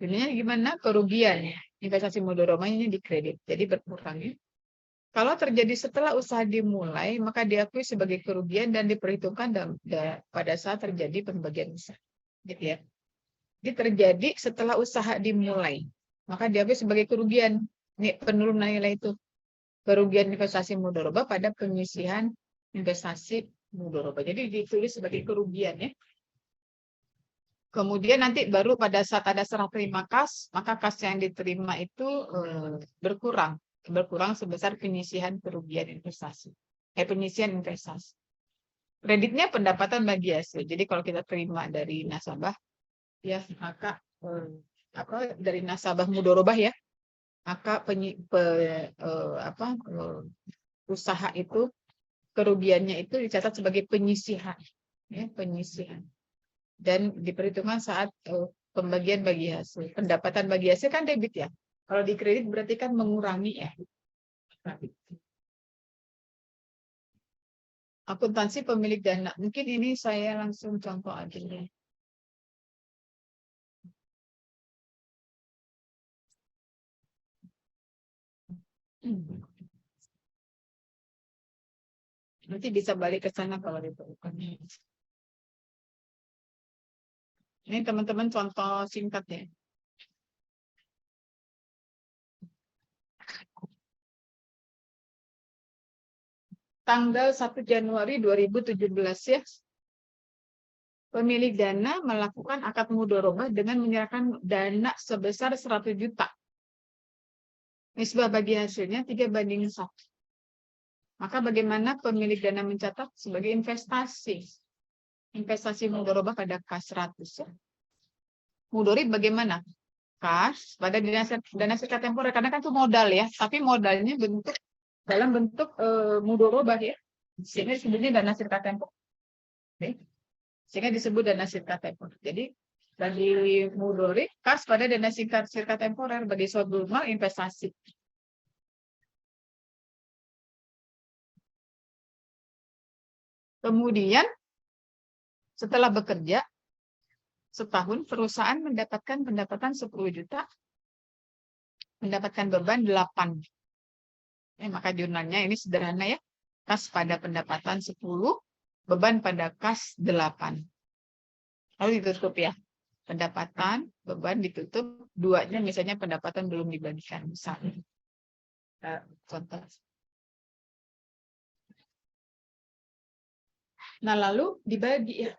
Jadinya gimana? Kerugian investasi mudharabah ini dikredit, jadi berkurang ya. Kalau terjadi setelah usaha dimulai, maka diakui sebagai kerugian dan diperhitungkan pada saat terjadi pembagian usaha. Gitu ya. Jadi terjadi setelah usaha dimulai, maka diakui sebagai kerugian. Ini penurunan nilai itu. Kerugian investasi mudharabah pada penyisihan investasi mudharabah. Jadi ditulis sebagai kerugian ya. Kemudian nanti baru pada saat ada serah terima kas, maka kas yang diterima itu berkurang sebesar penyisihan kerugian investasi. Penyisihan investasi. Kreditnya pendapatan bagi hasil. Jadi kalau kita terima dari nasabah, ya maka dari nasabah mudharabah ya, maka usaha itu kerugiannya itu dicatat sebagai penyisihan, ya penyisihan. Dan diperhitungkan saat pembagian bagi hasil. Pendapatan bagi hasil kan debit ya. Kalau di kredit berarti kan mengurangi ya. Akuntansi pemilik dana. Mungkin ini saya langsung contoh aja ya. Nanti bisa balik ke sana kalau diperlukan. Ini teman-teman contoh singkat ya. Tanggal 1 Januari 2017 ya. Pemilik dana melakukan akad mudharabah dengan menyerahkan dana sebesar 100 juta. Nisbah bagi hasilnya 3:1. Maka bagaimana pemilik dana mencatat sebagai investasi? Investasi mudharabah pada kas 100 ya. Mudharib bagaimana? Kas pada dana serta temporer, karena kan itu modal ya, tapi modalnya dalam bentuk mudharabah ya. Sehingga disebutnya dana serta temporer. Sehingga disebut dana serta temporer. Jadi bagi mudharib, kas pada dana serta temporer, bagi suatu mal investasi. Kemudian setelah bekerja setahun, perusahaan mendapatkan pendapatan 10 juta, mendapatkan beban 8. Maka jurnalnya ini sederhana ya. Kas pada pendapatan 10, beban pada kas 8. Lalu ditutup ya. Pendapatan, beban ditutup, duanya misalnya pendapatan belum dibagikan. Misalnya. Contoh. Nah, lalu dibagi ya.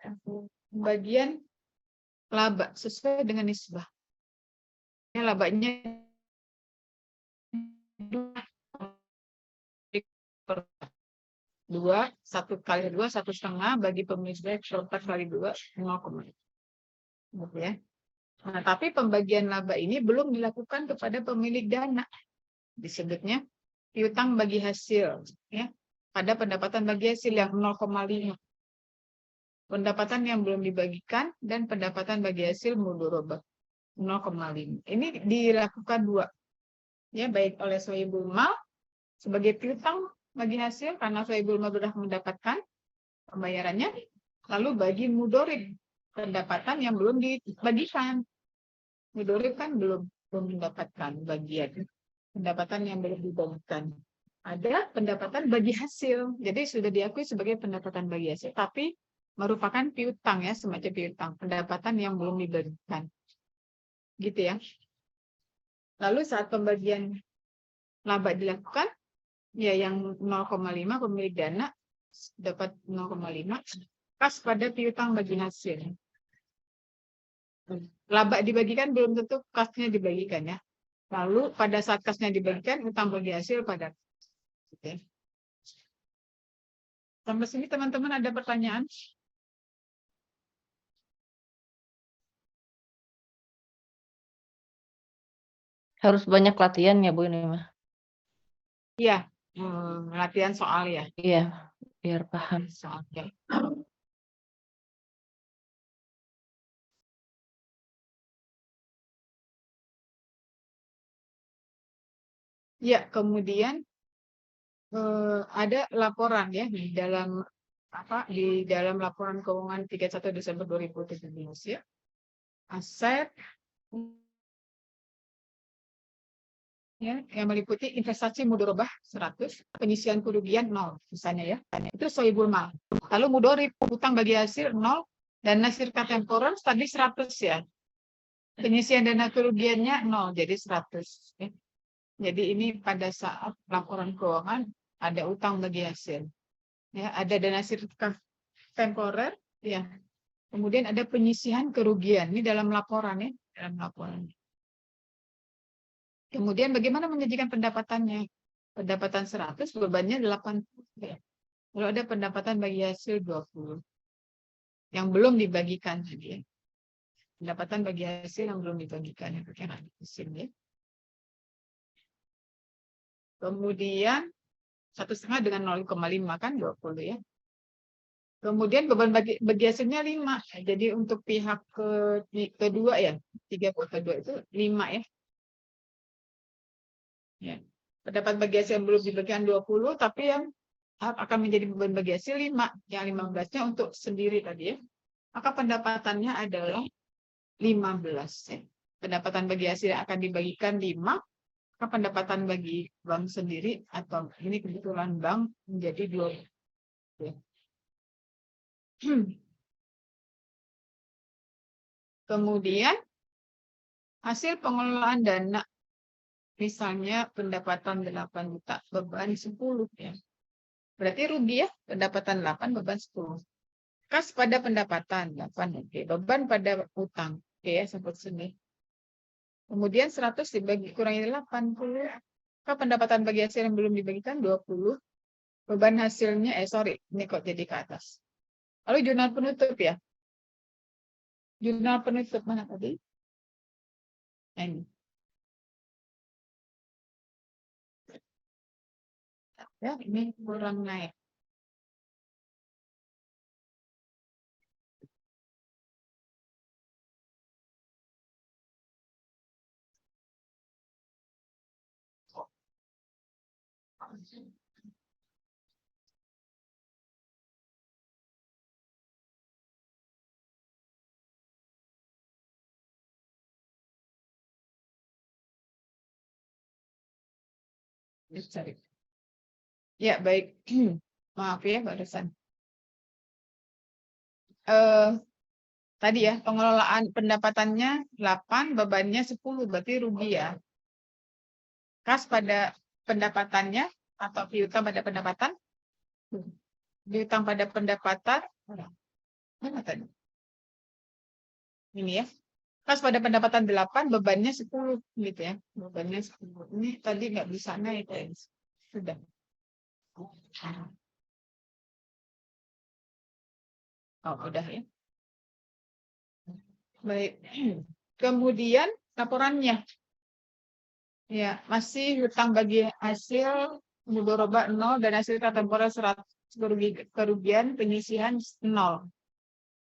Bagian laba sesuai dengan nisbah. Ya, labanya 2, 1 kali 2, 1,5 bagi pemilik 4 kali 2, 0,5. Gitu ya. Nah, tapi pembagian laba ini belum dilakukan kepada pemilik dana. Disebutnya piutang bagi hasil. Ya. Pada pendapatan bagi hasil yang 0,5. Pendapatan yang belum dibagikan dan pendapatan bagi hasil mudharabah 0,5. Ini dilakukan 2. Ya, baik oleh sohibul mal sebagai piutang bagi hasil karena sohibul mal sudah mendapatkan pembayarannya, lalu bagi mudharib pendapatan yang belum dibagikan. Mudharib kan belum mendapatkan bagian pendapatan yang belum dibagikan. Ada pendapatan bagi hasil, jadi sudah diakui sebagai pendapatan bagi hasil, tapi merupakan piutang ya, semacam piutang, pendapatan yang belum dibagikan. Gitu ya. Lalu saat pembagian laba dilakukan, ya yang 0,5 pemilik dana dapat 0,5, kas pada piutang bagi hasil. Laba dibagikan belum tentu kasnya dibagikan ya. Lalu pada saat kasnya dibagikan, utang bagi hasil pada. Oke. Sampai sini teman-teman ada pertanyaan? Harus banyak latihan ya Bu ini mah. Iya, latihan soal ya. Iya, biar paham. Soal ya. Ya, kemudian ada laporan ya di dalam laporan keuangan 31 Desember 2017 ya. Aset ya, yang meliputi investasi mudorobah 100, penyisian kerugian 0 misalnya ya. Itu sohibul mal. Lalu mudorib, utang bagi hasil 0, dana sirka temporer tadi 100 ya. Penyisian dana kerugiannya 0, jadi 100 ya. Jadi ini pada saat laporan keuangan ada utang bagi hasil. Ya, ada dana sirka temporer ya. Kemudian ada penyisihan kerugian ini dalam laporan ya, dalam laporan. Kemudian bagaimana menyajikan pendapatannya? Pendapatan 100, bebannya 80 ya. Lalu ada pendapatan bagi hasil 20 yang belum dibagikan tadi ya. Pendapatan bagi hasil yang belum dibagikan ya, di sini ya. Kemudian 1,5 dengan 0,5 kan 20 ya. Kemudian beban bagi hasilnya 5. Jadi untuk pihak kedua ya, 3 kedua itu 5 ya. Ya. Pendapat bagi hasil yang belum dibagikan 20, tapi yang akan menjadi beban bagi hasil 5. Yang 15-nya untuk sendiri tadi ya. Maka pendapatannya adalah 15 ya. Pendapatan bagi hasil yang akan dibagikan 5, maka pendapatan bagi bank sendiri atau ini kebetulan bank menjadi 20 ya. Kemudian hasil pengelolaan dana, misalnya pendapatan 8 juta, beban 10 ya. Berarti rugi ya, pendapatan 8, beban 10. Kas pada pendapatan 8, oke. Beban pada utang, oke ya, sampai sini. Kemudian 100 dibagi kurangi 80. Maka pendapatan bagi hasil yang belum dibagikan 20. Beban hasilnya, ini kok jadi ke atas. Lalu jurnal penutup ya. Jurnal penutup mana tadi? Ini. Ya, ini kurang naik. Ya, baik. Maaf ya, barusan. Tadi ya, pengelolaan pendapatannya 8, bebannya 10, berarti rugi ya. Kas pada pendapatannya atau piutang pada pendapatan. Piutang pada pendapatan. Mana tadi? Ini ya. Kas pada pendapatan 8, bebannya 10 gitu ya. Bebannya 10. Ini tadi nggak bisa naik ya. Sudah. Oh, udah ya. Baik. Kemudian laporannya. Ya, masih hutang bagi hasil mudoroba 0 dan hasil temporer 100, kerugian penyisihan 0.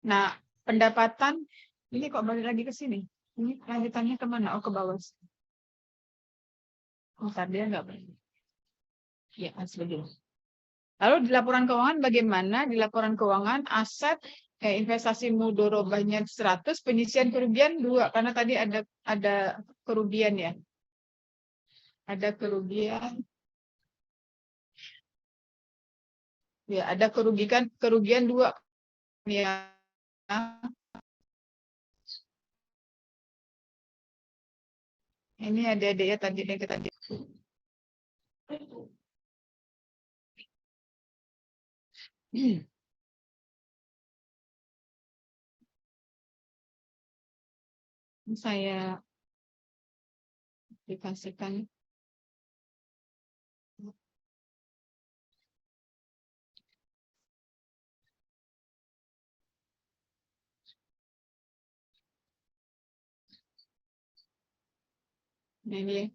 Nah, pendapatan ini kok balik lagi ke sini. Ini lanjutannya kemana? Oh, ke bawah. Oh, tadi nggak balik. Ya, begini. Lalu di laporan keuangan bagaimana? Di laporan keuangan aset investasi mudorobahnya 100, penyisian kerugian 2 karena tadi ada kerugian ya. Ada kerugian. Ya, ada kerugian 2 ya. Ini ada ya tadi yang kita saya aplikasikan. Nah, ini.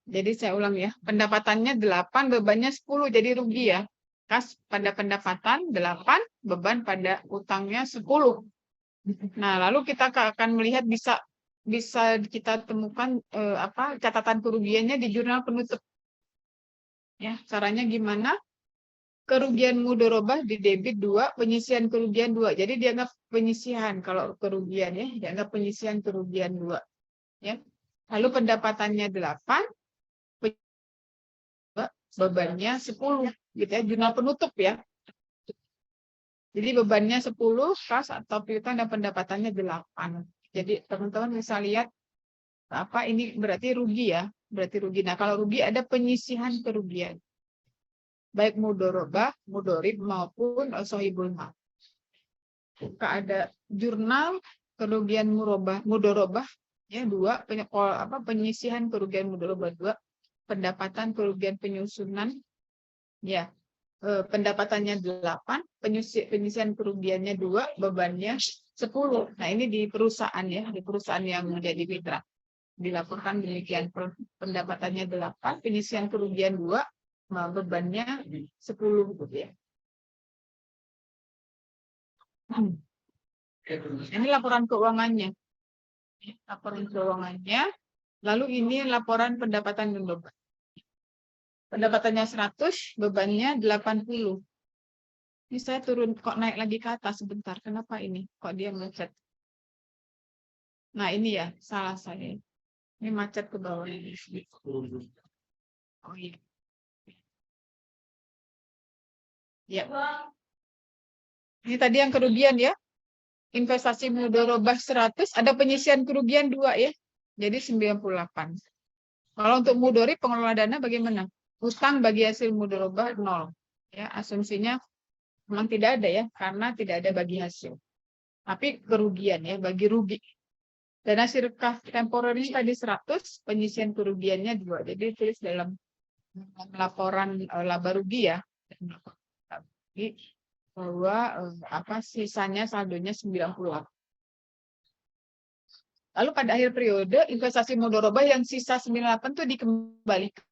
Jadi saya ulang ya, pendapatannya 8, bebannya 10, jadi rugi ya. Kas pada pendapatan 8, beban pada utangnya 10. Nah, lalu kita akan melihat bisa kita temukan catatan kerugiannya di jurnal penutup. Ya, caranya gimana? Kerugian mudorobah di debit 2, penyisihan kerugian 2. Jadi dianggap penyisihan kalau kerugian ya, dianggap penyisihan kerugian 2. Ya. Lalu pendapatannya 8, bebannya 10 gitu ya, jurnal penutup ya. Jadi bebannya 10, kas atau piutang dan pendapatannya 8. Jadi teman-teman bisa lihat apa ini berarti rugi ya, berarti rugi. Nah, kalau rugi ada penyisihan kerugian. Baik mudorobah, mudorib maupun sohibul mal. Ada jurnal kerugian mudorobah ya 2, penyisihan kerugian mudorobah 2, pendapatan kerugian penyusunan ya, pendapatannya 8, penyisihan kerugiannya 2, bebannya 10. Nah, ini di perusahaan ya, di perusahaan yang menjadi mitra. Dilaporkan demikian, pendapatannya 8, penyisihan kerugian 2, bebannya 10 gitu ya. Ini laporan keuangannya. Laporan keuangannya. Lalu ini laporan pendapatan dan beban. Pendapatannya 100, bebannya 80. Ini saya turun, kok naik lagi ke atas sebentar. Kenapa ini? Kok dia macet? Nah, ini ya, salah saya. Ini macet ke bawah. Oh iya. Ya. Ini tadi yang kerugian ya. Investasi mudorobah 100, ada penyisihan kerugian 2 ya. Jadi 98. Kalau untuk mudorib pengelola dana bagaimana? Utang bagi hasil mudorobah 0. Ya, asumsinya memang tidak ada ya, karena tidak ada bagi hasil. Tapi kerugian ya, bagi rugi. Dana sirkah temporernya tadi 100, penyisihan kerugiannya 2. Jadi tulis dalam laporan laba rugi ya. Bahwa sisanya saldonya 98. Lalu pada akhir periode investasi mudorobah yang sisa 98 itu dikembalikan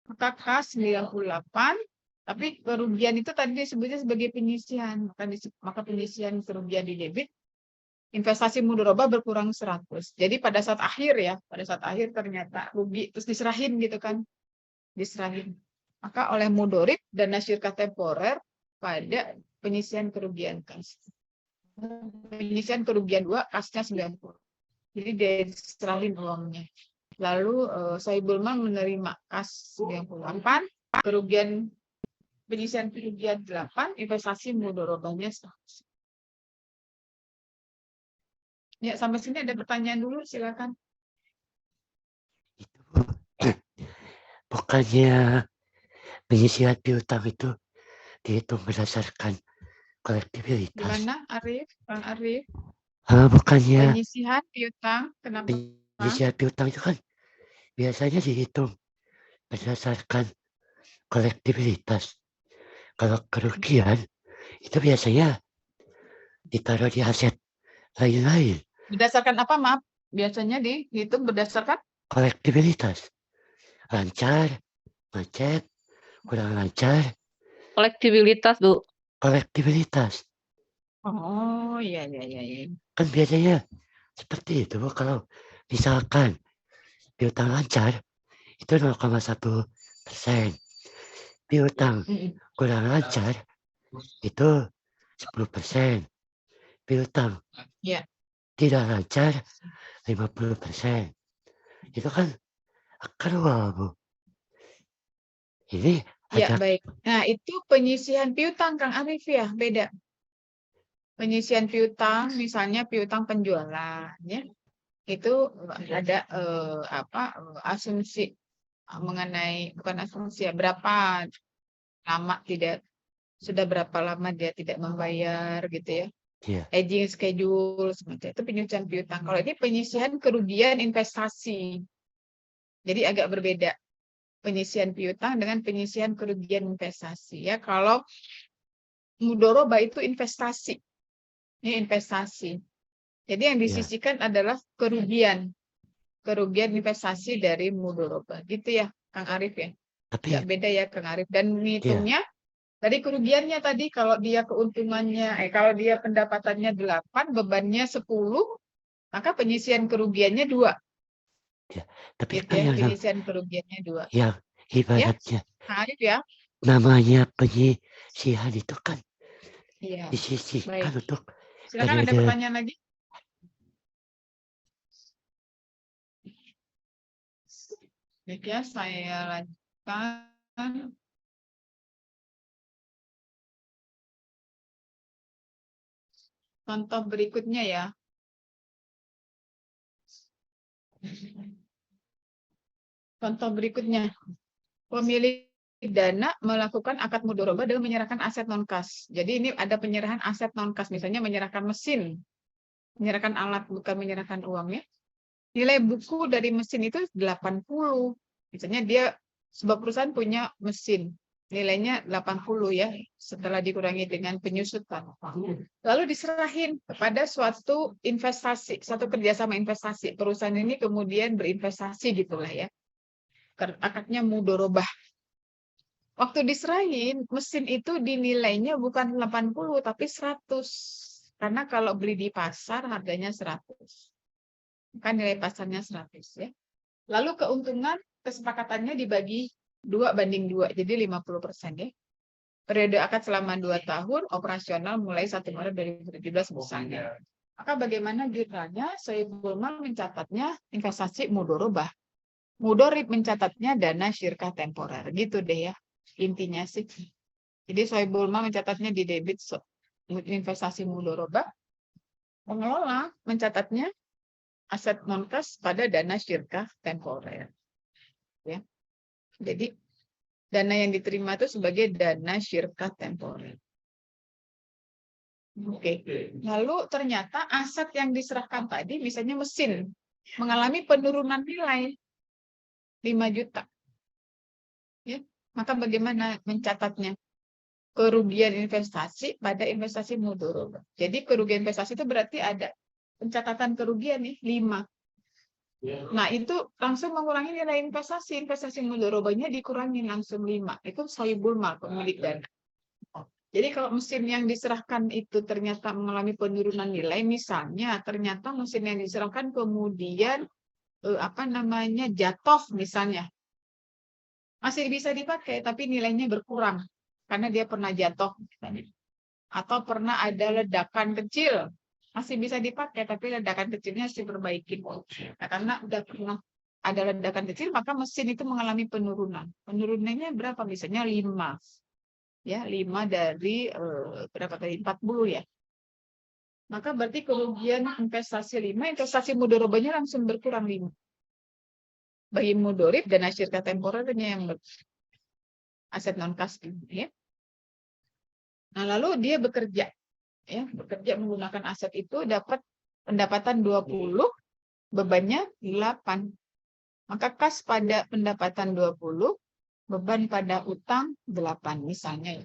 ke kas 98, tapi kerugian itu tadi disebutnya sebagai penyisihan, maka penyisihan kerugian di debit, investasi mudorobah berkurang 100. Jadi pada saat akhir ya, pada saat akhir ternyata rugi terus diserahin gitu kan. Diserahin. Maka oleh mudorib dana syirkah temporer pada penyisihan kerugian kas. Penyisihan kerugian 2, kasnya 90. Jadi dia diserahin uangnya. Lalu Sohibul Mal menerima kas 98, kerugian penyisihan kerugian 8, investasi mudorobahnya 100. Ya, sampai sini ada pertanyaan dulu, silakan. Bukannya penyisihan piutang itu dihitung berdasarkan kolektivitas. Gimana, Arif? Bang Arif? Bukannya Penyisihan piutang, kenapa? penyisihan piutang itu kan biasanya dihitung berdasarkan kolektivitas. Kalau kerugian itu biasanya ditaruh di aset lain-lain. Berdasarkan apa, maaf? Biasanya dihitung berdasarkan Kolektivitas. Lancar, macet, kurang lancar. Kolektibilitas, Bu. Kolektivitas. Oh, iya. Kan biasanya seperti itu. Kalau misalkan piutang lancar, itu 0,1%. Piutang kurang lancar, itu 10%. Piutang tidak lancar, 50%. Itu kan akrual, Bu. Ini ya, ada baik. Nah, itu penyisihan piutang, Kang Arif ya, beda. Penyisihan piutang, misalnya piutang penjualan, ya. Itu ada asumsi mengenai, bukan asumsi ya, berapa lama sudah berapa lama dia tidak membayar gitu ya. Hedging schedule seperti itu penyisihan piutang. Kalau ini penyisihan kerugian investasi. Jadi agak berbeda. Penyisihan piutang dengan penyisihan kerugian investasi ya. Kalau mudorobah itu investasi. Ini investasi. Jadi yang disisihkan adalah kerugian investasi dari mudoroba. Gitu ya, Kang Arif ya. Tapi Nggak beda ya, Kang Arif. Dan ngitungnya dari kerugiannya tadi, kalau dia keuntungannya, kalau dia pendapatannya 8, bebannya 10, maka penyisihan kerugiannya 2. tapi Gitu kan ya, yang penyisihan kerugiannya 2. yang ibaratnya Kang Arif ya. namanya penyisihan itu kan Iya. disisihkan Baik. untuk Silakan ada periode pertanyaan lagi. Baik ya, saya lanjutkan. Contoh berikutnya ya. Contoh berikutnya. Pemilik dana melakukan akad mudoroba dengan menyerahkan aset non-kas. Jadi ini ada penyerahan aset non-kas. Misalnya menyerahkan mesin. Menyerahkan alat, bukan menyerahkan uang ya. Nilai buku dari mesin itu 80. Misalnya dia sebuah perusahaan punya mesin. Nilainya 80 ya, setelah dikurangi dengan penyusutan. Lalu diserahin kepada suatu investasi, satu kerjasama investasi. Perusahaan ini kemudian berinvestasi gitulah ya. Akadnya mudorobah. Waktu diserahin, mesin itu dinilainya bukan 80 tapi 100. Karena kalau beli di pasar harganya 100. Kan nilai pasarnya 100 ya. Lalu keuntungan kesepakatannya dibagi 2/2, jadi 50% ya. Periode akad selama 2 tahun, operasional mulai 1 Maret 2017 misalnya. Maka bagaimana detailnya? Sohibul Mal mencatatnya investasi mudorobah. Mudorib mencatatnya dana syirkah temporer. Gitu deh ya. Intinya sih. Jadi Sohibul Mal mencatatnya di debit investasi mudorobah. Pengelola mencatatnya aset non-kas pada dana syirkah temporer. Ya. Jadi dana yang diterima itu sebagai dana syirkah temporer. Oke. Lalu ternyata aset yang diserahkan tadi, misalnya mesin, mengalami penurunan nilai 5 juta. Ya. Maka bagaimana mencatatnya? Kerugian investasi pada investasi mudoroba. Jadi kerugian investasi itu berarti ada pencatatan kerugian nih 5. Nah, itu langsung mengurangi nilai investasi mudorobanya dikurangi langsung 5. Itu sohibul mal, pemilik dana. Jadi kalau mesin yang diserahkan itu ternyata mengalami penurunan nilai, misalnya ternyata mesin yang diserahkan kemudian jatuh misalnya. Masih bisa dipakai tapi nilainya berkurang karena dia pernah jatuh misalnya. Atau pernah ada ledakan kecil. Masih bisa dipakai, tapi ledakan kecilnya harus diperbaiki. Nah, karena udah pernah ada ledakan kecil, maka mesin itu mengalami penurunan. Penurunannya berapa? Misalnya 5. Ya, 5 dari berapa tadi? 40 ya. Maka berarti kerugian investasi 5, investasi mudorobanya langsung berkurang 5. Bagi mudorib dan syirkah temporernya yang aset non-kas ya. Nah, lalu dia bekerja. Ya, bekerja menggunakan aset itu dapat pendapatan 20, bebannya 8. Maka kas pada pendapatan 20, beban pada utang 8 misalnya.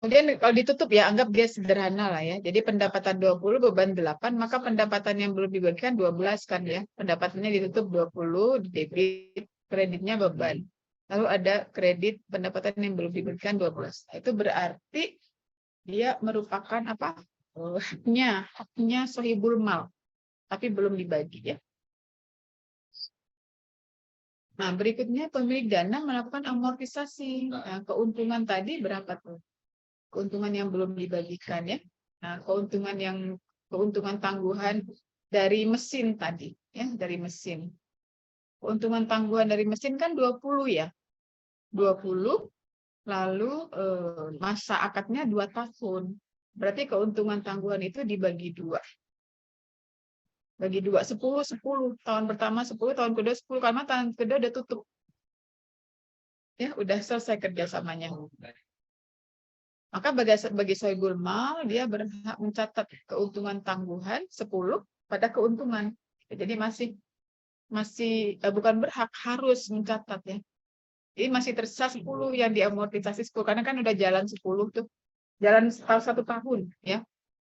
Kemudian kalau ditutup ya, anggap dia sederhana lah ya. Jadi pendapatan 20, beban 8, maka pendapatan yang belum dibagikan 12 kan ya. Pendapatannya ditutup 20, debit, kreditnya beban. Lalu ada kredit pendapatan yang belum diberikan 12. Itu berarti dia merupakan apa? Haknya sohibul mal. Tapi belum dibagi ya. Nah, berikutnya pemilik dana melakukan amortisasi. Nah, keuntungan tadi berapa tuh? Keuntungan yang belum dibagikan ya. Nah, keuntungan tangguhan dari mesin tadi ya, dari mesin. Keuntungan tangguhan dari mesin kan 20 ya. 20 lalu masa akadnya 2 tahun. Berarti keuntungan tangguhan itu dibagi 2. Bagi 2, 10. Tahun pertama 10, tahun kedua 10, karena tahun kedua udah tutup. Ya, udah selesai kerjasamanya. Maka bagi sohibul mal, dia berhak mencatat keuntungan tangguhan 10 pada keuntungan. Jadi masih bukan berhak, harus mencatat ya. Jadi masih tersisa 10 yang diamortisasi 10, karena kan udah jalan 10 tuh. jalan satu tahun ya.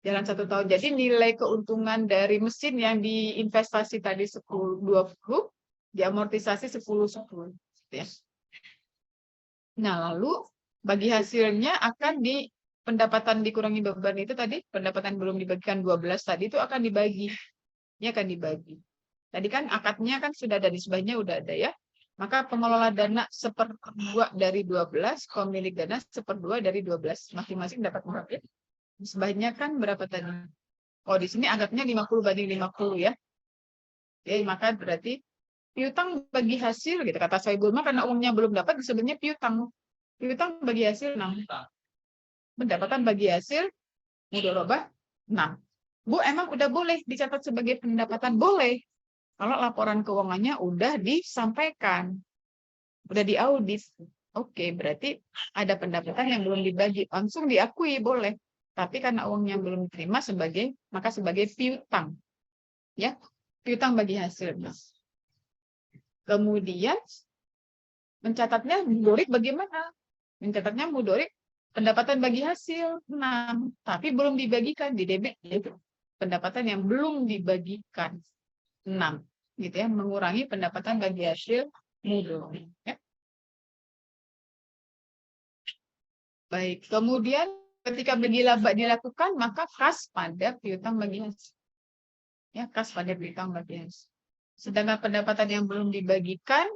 Jalan 1 tahun. Jadi nilai keuntungan dari mesin yang diinvestasi tadi 10-20 diamortisasi 10-10 ya. Nah, lalu bagi hasilnya akan di pendapatan dikurangi beban itu tadi, pendapatan belum dibagikan 12 tadi itu akan dibagi. Ini akan dibagi. Tadi kan akadnya kan sudah ada, nisbahnya udah ada ya. Maka pengelola dana 1/2 dari 12, pemilik dana 1/2 dari 12. Masing-masing dapat berapa? Nisbahnya kan berapa tadi? Oh, di sini anggapnya 50/50 ya. Oke, maka berarti piutang bagi hasil gitu kata Soebul mah karena uangnya belum dapat disebutnya piutang. Piutang bagi hasil 6. Pendapatan bagi hasil mudharabah 6. Bu, emang udah boleh dicatat sebagai pendapatan? Boleh. Kalau laporan keuangannya udah disampaikan. Udah diaudit. Oke, berarti ada pendapatan yang belum dibagi. Langsung diakui boleh. Tapi karena uangnya belum diterima maka sebagai piutang. Ya, piutang bagi hasil. Kemudian mencatatnya mudorib bagaimana? Mencatatnya mudorib pendapatan bagi hasil 6, tapi belum dibagikan di debit yaitu pendapatan yang belum dibagikan 6, gitu ya, mengurangi pendapatan bagi hasil mudorib. Ya. Baik, kemudian ketika bagi laba dilakukan maka kas pada piutang bagi hasil. Ya, kas pada piutang bagi hasil. Sedangkan pendapatan yang belum dibagikan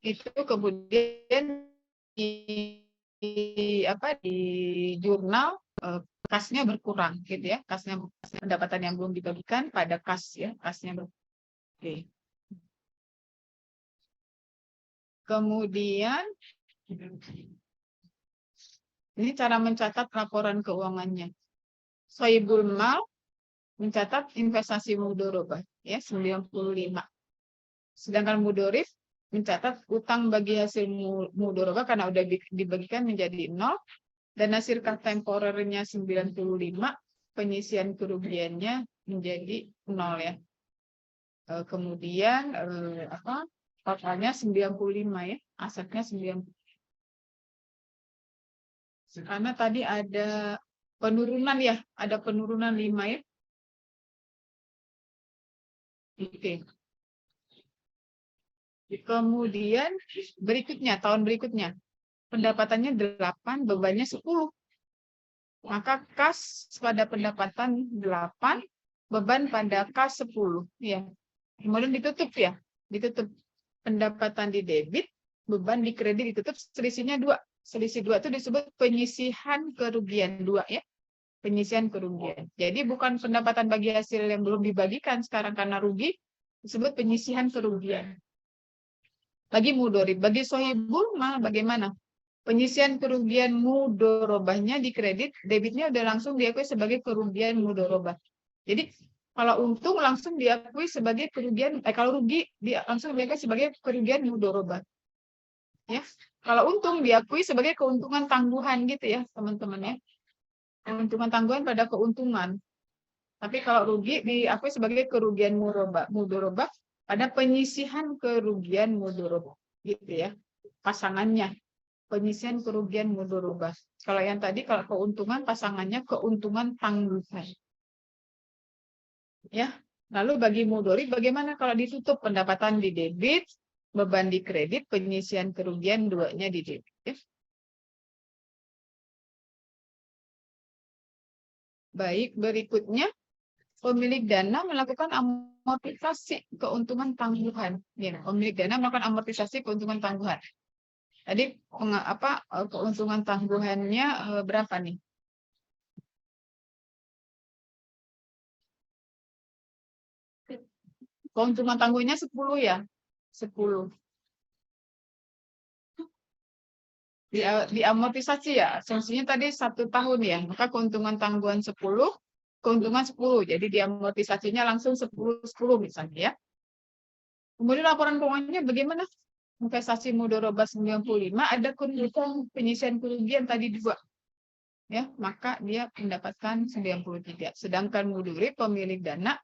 itu kemudian di jurnal kasnya berkurang gitu ya, kasnya pendapatan yang belum dibagikan pada kas ya, kasnya berkurang. Oke. Kemudian ini cara mencatat laporan keuangannya. Soebul Mal mencatat investasi mudharabah ya 95. Sedangkan mudorib mencatat utang bagi hasil mudharabah karena udah dibagikan menjadi 0 dan hasil temporernya 95, penyisian kerugiannya menjadi 0 ya. Kemudian totalnya 95 ya, asetnya 90. Karena tadi ada penurunan ya, ada penurunan 5 ya. Oke. Kemudian tahun berikutnya pendapatannya 8, bebannya 10. Maka kas pada pendapatan 8, beban pada kas 10 ya. Kemudian ditutup ya. Ditutup pendapatan di debit, beban di kredit ditutup, selisihnya 2. Selisih 2 itu disebut penyisihan kerugian 2 ya. Penyisihan kerugian. Jadi bukan pendapatan bagi hasil yang belum dibagikan sekarang karena rugi, disebut penyisihan kerugian. Bagi mudorib, bagi sohibul mal bagaimana? Penyisian kerugian mudorobahnya di kredit, debitnya udah langsung diakui sebagai kerugian mudorobah. Jadi kalau untung langsung diakui sebagai kerugian, kalau rugi langsung diakui sebagai kerugian mudorobah. Ya, kalau untung diakui sebagai keuntungan tangguhan gitu ya teman-teman ya. Keuntungan tangguhan pada keuntungan. Tapi kalau rugi diakui sebagai kerugian mudorobah pada penyisihan kerugian mudharabah gitu ya, pasangannya penyisihan kerugian mudharabah. Kalau yang tadi kalau keuntungan pasangannya keuntungan tangguhan ya. Lalu bagi mudharib bagaimana kalau ditutup pendapatan di debit, beban di kredit, penyisihan kerugian 2-nya di debit ya. Baik, berikutnya pemilik dana melakukan amortisasi keuntungan tangguhan. Ya, pemilik dana melakukan amortisasi keuntungan tangguhan. Tadi keuntungan tangguhannya berapa nih? Keuntungan tangguhnya 10 ya? 10. Diamortisasi ya, asumsinya tadi 1 tahun ya, maka keuntungan tangguhan 10, keuntungan 10, jadi diamortisasinya langsung 10 misalnya ya. Kemudian laporan keuangannya bagaimana? Investasi mudharabah 95, ada kerugian penyisian kerugian tadi 2. Ya, maka dia mendapatkan 93. Sedangkan mudorib pemilik dana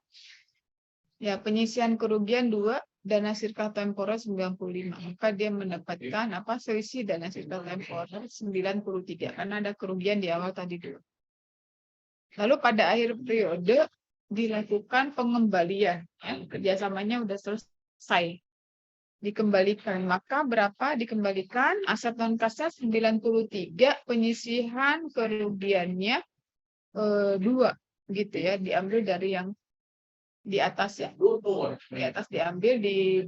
ya penyisian kerugian 2 dana sirka temporer 95. Maka dia mendapatkan selisih dana sirka temporer 93 karena ada kerugian di awal tadi dulu. Lalu pada akhir periode dilakukan pengembalian, ya, kerjasamanya udah selesai, dikembalikan. Maka berapa dikembalikan? Aset non kasnya 93, penyisihan kerugiannya 2, gitu ya, diambil dari yang di atas ya, di atas diambil di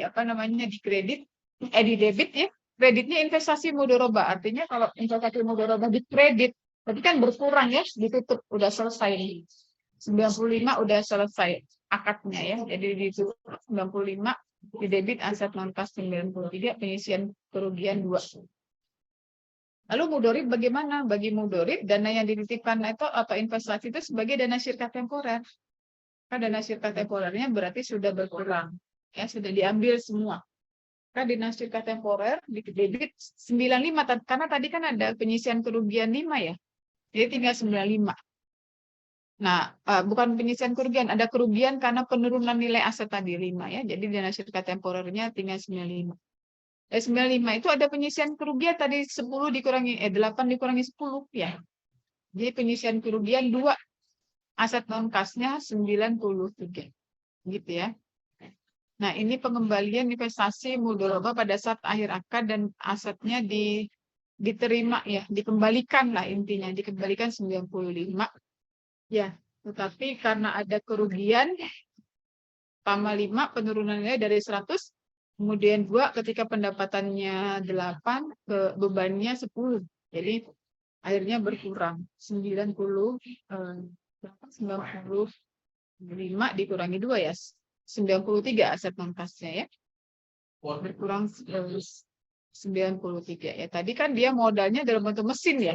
apa namanya di kredit, di debit ya. Kreditnya investasi mudoroba, artinya kalau investasi mudoroba di kredit tapi kan berkurang ya, ditutup, udah selesai nih. 95 udah selesai akadnya ya, jadi ditutup 95, di debit aset non kas 93, penyisian kerugian 2. Lalu mudorib bagaimana? Bagi mudorib, dana yang dititipkan itu atau investasi itu sebagai dana sirka temporer. Karena dana sirka temporernya berarti sudah berkurang, ya sudah diambil semua. Karena dana sirka temporer di debit 95, karena tadi kan ada penyisian kerugian 5 ya, jadi tinggal 95. Nah, bukan penyisian kerugian, ada kerugian karena penurunan nilai aset tadi 5 ya, jadi dana sirka temporernya tinggal 95. 95 itu ada penyisian kerugian tadi 10 dikurangi 8 dikurangi 10 ya. Jadi penyisian kerugian 2, aset non kasnya 93. Gitu ya. Nah, ini pengembalian investasi mudoroba pada saat akhir akad dan asetnya diterima ya, dikembalikan lah intinya, dikembalikan 95. Ya, tetapi karena ada kerugian tambah 5 penurunannya dari 100, kemudian 2 ketika pendapatannya 8 ke bebannya 10. Jadi akhirnya berkurang 95 dikurangi 2 ya. 93 aset non kasnya ya. Berkurang 93 ya. Tadi kan dia modalnya dalam bentuk mesin ya.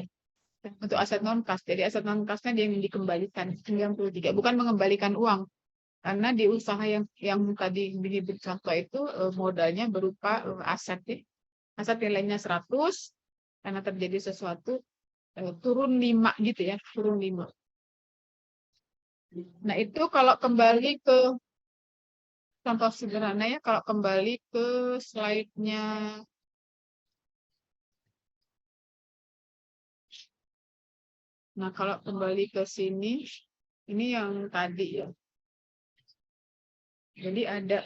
Untuk aset non kas. Jadi aset non kasnya dia dikembalikan 93, bukan mengembalikan uang. Karena di usaha yang tadi diberi contoh itu modalnya berupa aset ya. Aset nilainya 100, karena terjadi sesuatu turun 5 gitu ya, turun 5. Nah, itu kalau kembali ke contoh sederhana ya, kalau kembali ke slide-nya nah, kalau kembali ke sini, ini yang tadi ya. Jadi ada,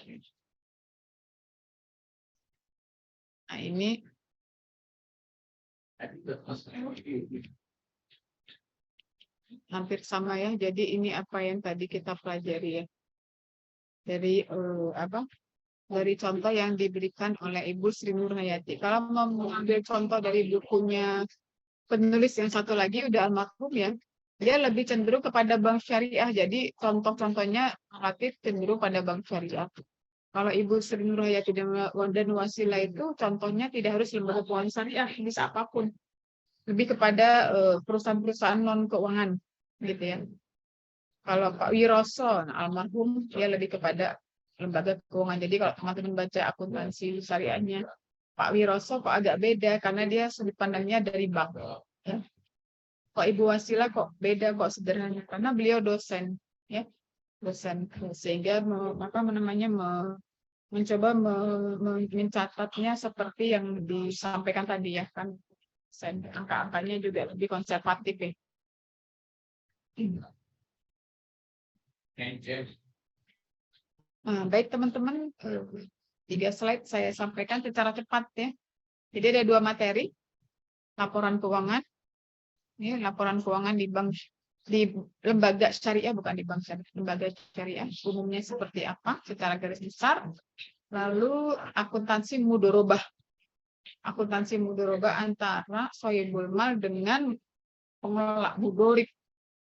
nah ini hampir sama ya. Jadi ini apa yang tadi kita pelajari ya. Dari dari contoh yang diberikan oleh Ibu Sri Nurhayati. Kalau mau mengambil contoh dari bukunya penulis yang satu lagi udah almarhum ya, dia lebih cenderung kepada bank syariah. Jadi contoh-contohnya relatif cenderung pada bank syariah. Kalau Ibu Sri Nurhayati dan Wasila itu contohnya tidak harus lembaga keuangan syariah, bisa apapun. Lebih kepada perusahaan-perusahaan non keuangan gitu ya. Kalau Pak Wiroso, almarhum, dia lebih kepada lembaga keuangan. Jadi kalau teman-teman baca akuntansi syariahnya Pak Wiroso kok agak beda karena dia sudut pandangnya dari bank. Ya. Kok Ibu Wasila kok beda, kok sederhana karena beliau dosen, ya dosen, sehingga mencoba mencatatnya seperti yang disampaikan tadi ya kan, angka-angkanya juga lebih konservatif ya. Nah, baik teman-teman, 3 slide saya sampaikan secara cepat ya. Jadi ada 2 materi, laporan keuangan, ini laporan keuangan di bank, di lembaga syariah, bukan di bank syariah, lembaga syariah umumnya seperti apa secara garis besar. Lalu akuntansi mudorobah, antara sohibul mal dengan pengelola mudorib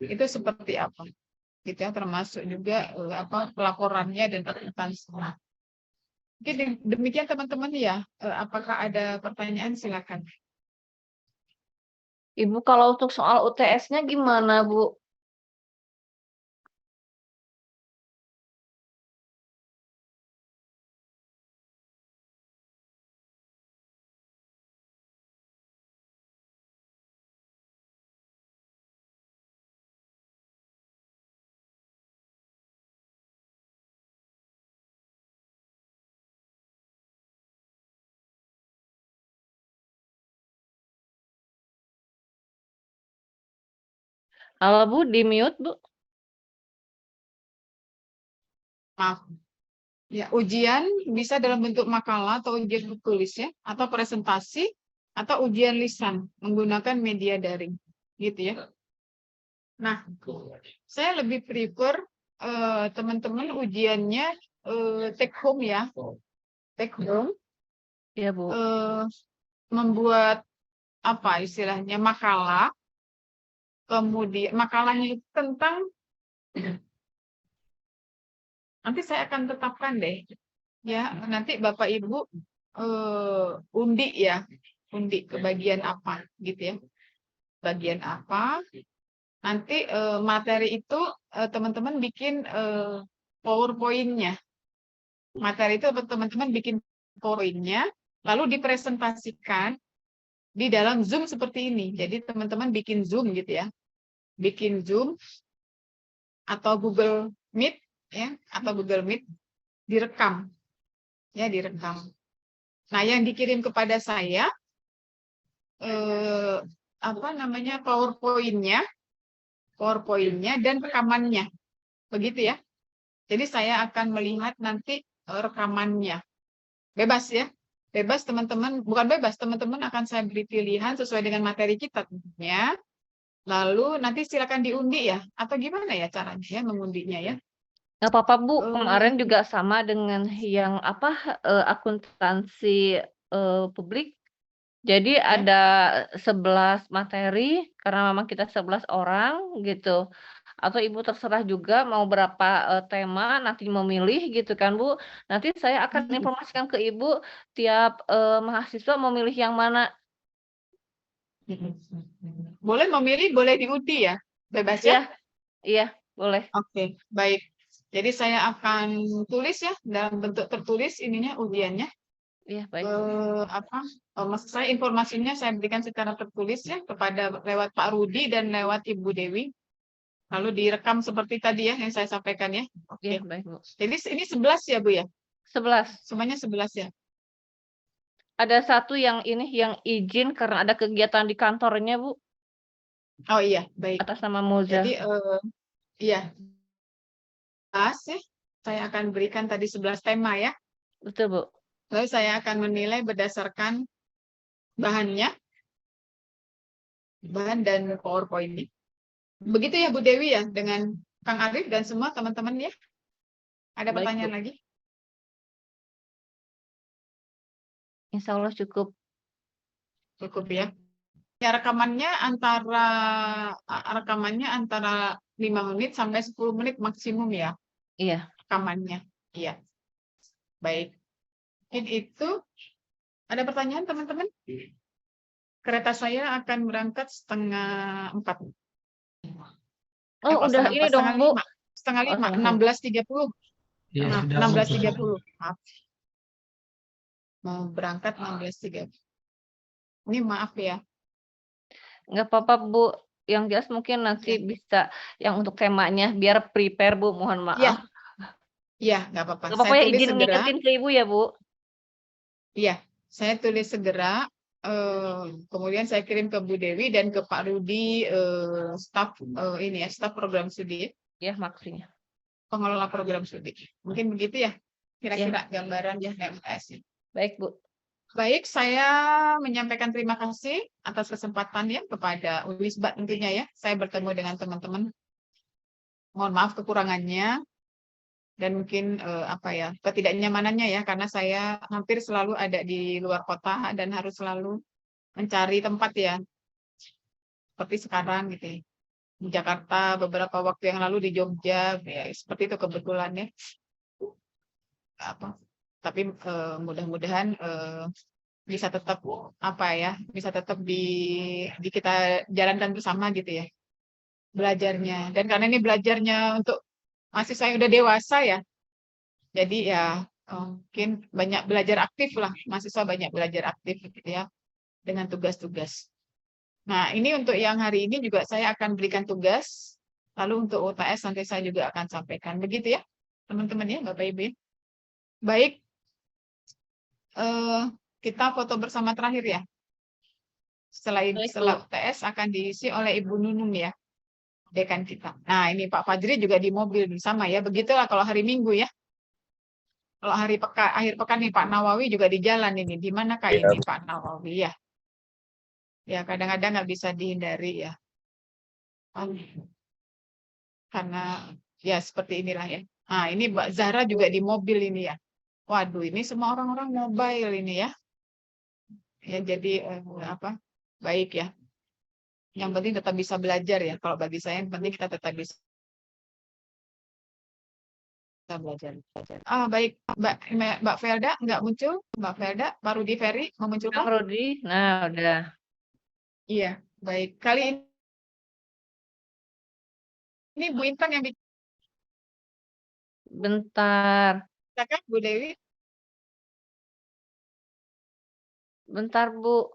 itu seperti apa? Gitu ya, termasuk juga laporannya dan akuntansinya. Mungkin demikian teman-teman ya. Apakah ada pertanyaan? Silakan. Ibu kalau untuk soal UTS-nya gimana, Bu? Halo Bu, di mute Bu. Maaf. Ya, ujian bisa dalam bentuk makalah atau ujian tertulis ya, atau presentasi, atau ujian lisan menggunakan media daring, gitu ya. Nah, saya lebih prefer teman-teman ujiannya take home ya, take home, Iya Bu. membuat apa istilahnya makalah, kemudian makalahnya itu tentang nanti saya akan tetapkan deh, ya nanti Bapak Ibu undi ya, undi ke bagian apa gitu ya, bagian apa. Nanti materi itu teman-teman bikin PowerPoint-nya. Materi itu teman-teman bikin PowerPoint-nya, lalu dipresentasikan di dalam Zoom seperti ini. Jadi teman-teman bikin Zoom gitu ya. Bikin Zoom atau Google Meet ya, atau Google Meet direkam. Ya, direkam. Nah, yang dikirim kepada saya apa namanya PowerPoint-nya dan rekamannya. Begitu ya. Jadi saya akan melihat nanti rekamannya. Bebas ya. Bebas teman-teman, bukan bebas, teman-teman akan saya beri pilihan sesuai dengan materi kita tentunya. Lalu nanti silakan diundi ya. Atau gimana ya caranya ya mengundinya ya? Nggak apa-apa Bu, kemarin juga sama dengan yang apa akuntansi publik. Jadi Ya. ada 11 materi karena memang kita 11 orang gitu. Atau Ibu terserah juga mau berapa tema nanti memilih gitu kan Bu. Nanti saya akan informasikan ke Ibu tiap mahasiswa mau milih yang mana. Boleh memilih, boleh diundi ya? Bebas Iya, ya? iya, boleh. Oke, baik. Jadi saya akan tulis ya dalam bentuk tertulis ininya ujiannya. Iya, baik. Apa? Maksud saya informasinya saya berikan secara tertulis ya kepada lewat Pak Rudi dan lewat Ibu Dewi. Lalu direkam seperti tadi ya yang saya sampaikan ya. Oke. Iya, baik Bu. Jadi ini 11 ya Bu ya? 11. Semuanya 11 ya? Ada satu yang ini yang izin karena ada kegiatan di kantornya Bu, Oh iya, baik. atas nama Moza. Jadi iya. 11 ya. Saya akan berikan tadi 11 tema ya. Betul Bu. Lalu saya akan menilai berdasarkan bahannya, bahan dan PowerPoint-nya. Begitu ya Bu Dewi ya, dengan Kang Arif dan semua teman-teman ya. Ada Baik, pertanyaan Bu. lagi? Insya Allah cukup. Cukup ya. Ya rekamannya antara 5 menit sampai 10 menit maksimum ya Iya. rekamannya. Iya. Baik. Mungkin itu ada pertanyaan teman-teman? Kereta saya akan berangkat 3:30. Oh, udah ini dong Bu. Setengah Oh, lima, setengah 16.30. Ya, Nah, sudah 16.30. Maaf. Mau berangkat 16.30. Ini maaf ya. Nggak apa-apa Bu. Yang jelas mungkin nanti Ya. bisa yang untuk temanya biar prepare Bu. Mohon maaf. Iya. Iya, nggak apa-apa. Nggak apa-apa Saya ya tulis izin segera. ngingetin ke Ibu ya Bu. Iya, saya tulis segera. Kemudian saya kirim ke Bu Dewi dan ke Pak Rudi, staf ini ya, staf program studi, Ya, maksudnya. pengelola program studi. Mungkin begitu ya, kira-kira gambaran ya MTS. Baik Bu. Baik, saya menyampaikan terima kasih atas kesempatan ya kepada Unisba tentunya ya. Saya bertemu dengan teman-teman. Mohon maaf kekurangannya dan mungkin apa ya ketidaknyamanannya ya karena saya hampir selalu ada di luar kota dan harus selalu mencari tempat ya seperti sekarang gitu ya. Di Jakarta beberapa waktu yang lalu di Jogja ya seperti itu kebetulan ya apa tapi mudah-mudahan bisa tetap apa ya bisa tetap di kita jalankan bersama gitu ya belajarnya dan karena ini belajarnya untuk mahasiswa yang udah dewasa ya jadi ya mungkin banyak belajar aktif lah mahasiswa banyak belajar aktif gitu ya dengan tugas-tugas. Nah ini untuk yang hari ini juga saya akan berikan tugas lalu untuk UTS nanti saya juga akan sampaikan begitu ya teman-teman ya Bapak Ibu ya. Baik kita foto bersama terakhir ya setelah Baik, setelah Bu. UTS akan diisi oleh Ibu Nunung ya. dekan kita. Nah, ini Pak Fajri juga di mobil sama ya. Begitulah kalau hari Minggu ya. Kalau akhir pekan nih Pak Nawawi juga di jalan ini. Di mana Kak ini Pak Nawawi ya? Ya, kadang-kadang nggak bisa dihindari ya. Karena ya seperti inilah ya. Nah, ini Mbak Zahra juga di mobil ini ya. Waduh, ini semua orang-orang mobile ini ya. Ya, jadi baik ya. Yang penting tetap bisa belajar ya. Kalau bagi saya yang penting kita tetap bisa belajar. Baik, Mbak Felda nggak muncul? Mbak Felda, Pak Rudi Ferry Kang memunculkan? Rudi, nah udah. Iya, baik. Kali ini Bu Intan yang Bentar, bicarakan, Bu Dewi. bentar Bu.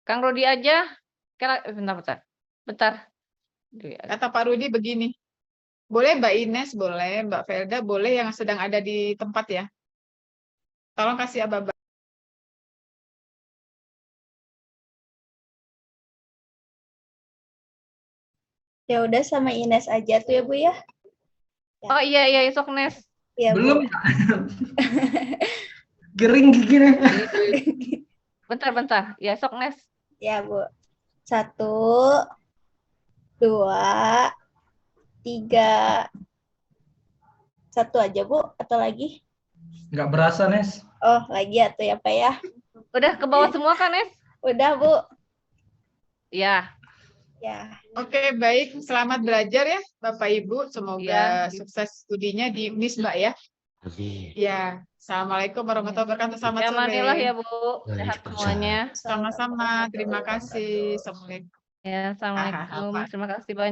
Kang Rudi aja. Bentar. Kata Pak Rudi begini. Boleh Mbak Ines, boleh Mbak Felda, boleh yang sedang ada di tempat ya. Tolong kasih aba-aba. Ya udah sama Ines aja tuh ya Bu ya. Oh iya sok Nes. Ya Bu. Belum ya? Gering gigi nih. Bentar. Ya sok Nes. Ya Bu. 1, 2, 3. 1 aja Bu atau lagi? Nggak berasa, Nes. Oh lagi atau ya Pak ya? Udah ke bawah semua kan Nes? Udah Bu. Ya. Ya. Oke, baik. Selamat belajar ya, Bapak Ibu. Semoga Ya. sukses studinya di UNIS, Mbak ya. Amin. Ya. Assalamualaikum warahmatullahi wabarakatuh. Selamat Ya sore. manilah ya Bu. Sehat Waalaikumsalam. semuanya. Sama-sama. Terima kasih. Assalamualaikum. Ya, assalamualaikum. Terima kasih banyak.